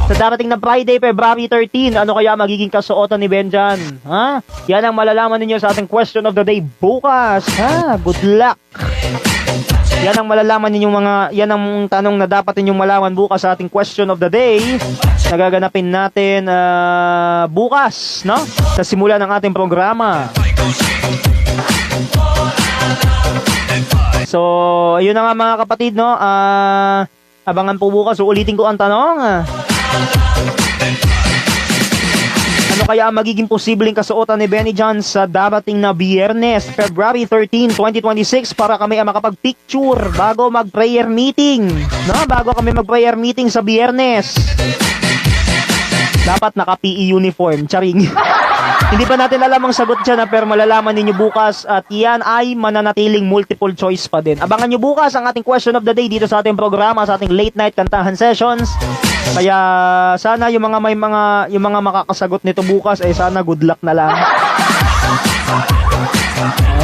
Sa darating na Friday, February 13, ano kaya magiging kasuotan ni Benjan? Ha? Yan ang malalaman ninyo sa ating question of the day bukas. Ha? Good luck. Yan ang malalaman ninyong yan ang tanong na dapat ninyong malaman bukas sa ating question of the day. Nagaganapin natin bukas, no? Sa simula ng ating programa. So, ayun na nga mga kapatid, no? Abangan po bukas. Uulitin ko ang tanong. Ano kaya ang magiging posibleng kasuotan ni Benny John sa darating na Biyernes, February 13, 2026, para kami ang makapag-picture bago mag-prayer meeting, no? Bago kami mag-prayer meeting sa Biyernes. Dapat naka-PE uniform, charing. Hindi pa natin alam ang sagot dyan, pero malalaman ninyo bukas, at yan ay mananatiling multiple choice pa din. Abangan nyo bukas ang ating question of the day dito sa ating programa, sa ating late night kantahan sessions. Kaya sana yung mga makakasagot nito bukas ay sana good luck na lang.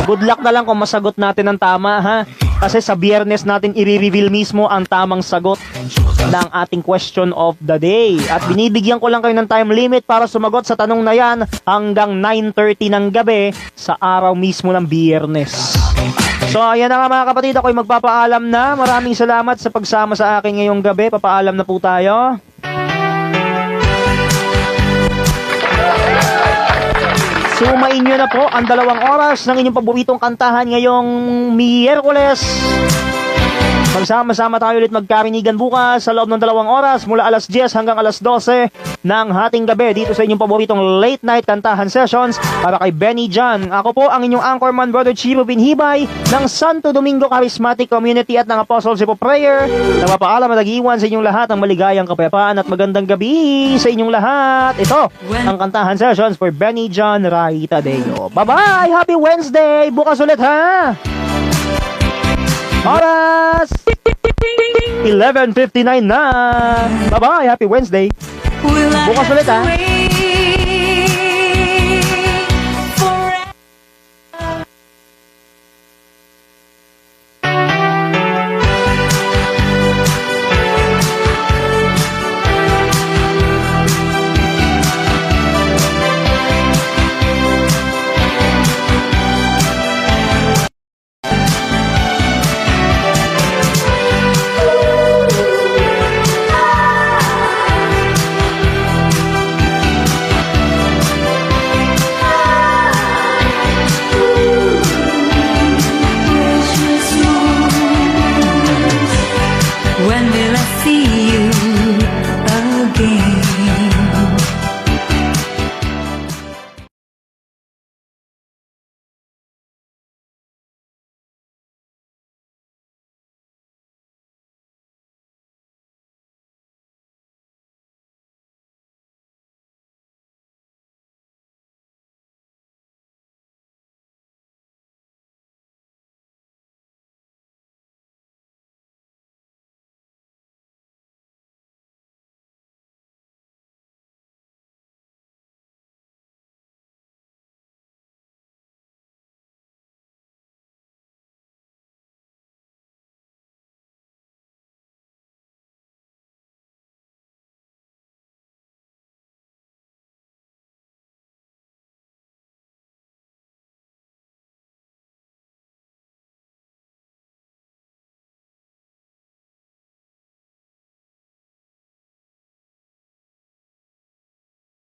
Good luck na lang kung masagot natin ang tama, ha? Kasi sa Biyernes natin i-reveal mismo ang tamang sagot ng ating question of the day. At binibigyan ko lang kayo ng time limit para sumagot sa tanong na yan hanggang 9:30 ng gabi sa araw mismo ng Biyernes. So ayan na nga mga kapatid, ako'y magpapaalam na. Maraming salamat sa pagsama sa akin ngayong gabi. Papaalam na po tayo. Sumain nyo na po ang 2 oras ng inyong paboritong kantahan ngayong Miyerkules. Magsama-sama tayo ulit magkarinigan bukas sa loob ng 2 oras mula alas 10 hanggang alas 12 ng hating gabi dito sa inyong paboritong late night kantahan sessions para kay Benny John. Ako po ang inyong anchorman, Brother Chiro Binhibay ng Santo Domingo Charismatic Community at ng Apostleship of Prayer. Nagpapaalam at nag-iwan sa inyong lahat ng maligayang kapayapaan at magandang gabi sa inyong lahat. Ito ang kantahan sessions for Benny John Ray Tadeo. Bye-bye! Happy Wednesday! Bukas ulit, ha? Oras 11:59 na. Bye-bye. Happy Wednesday. Bukas ulit, ha.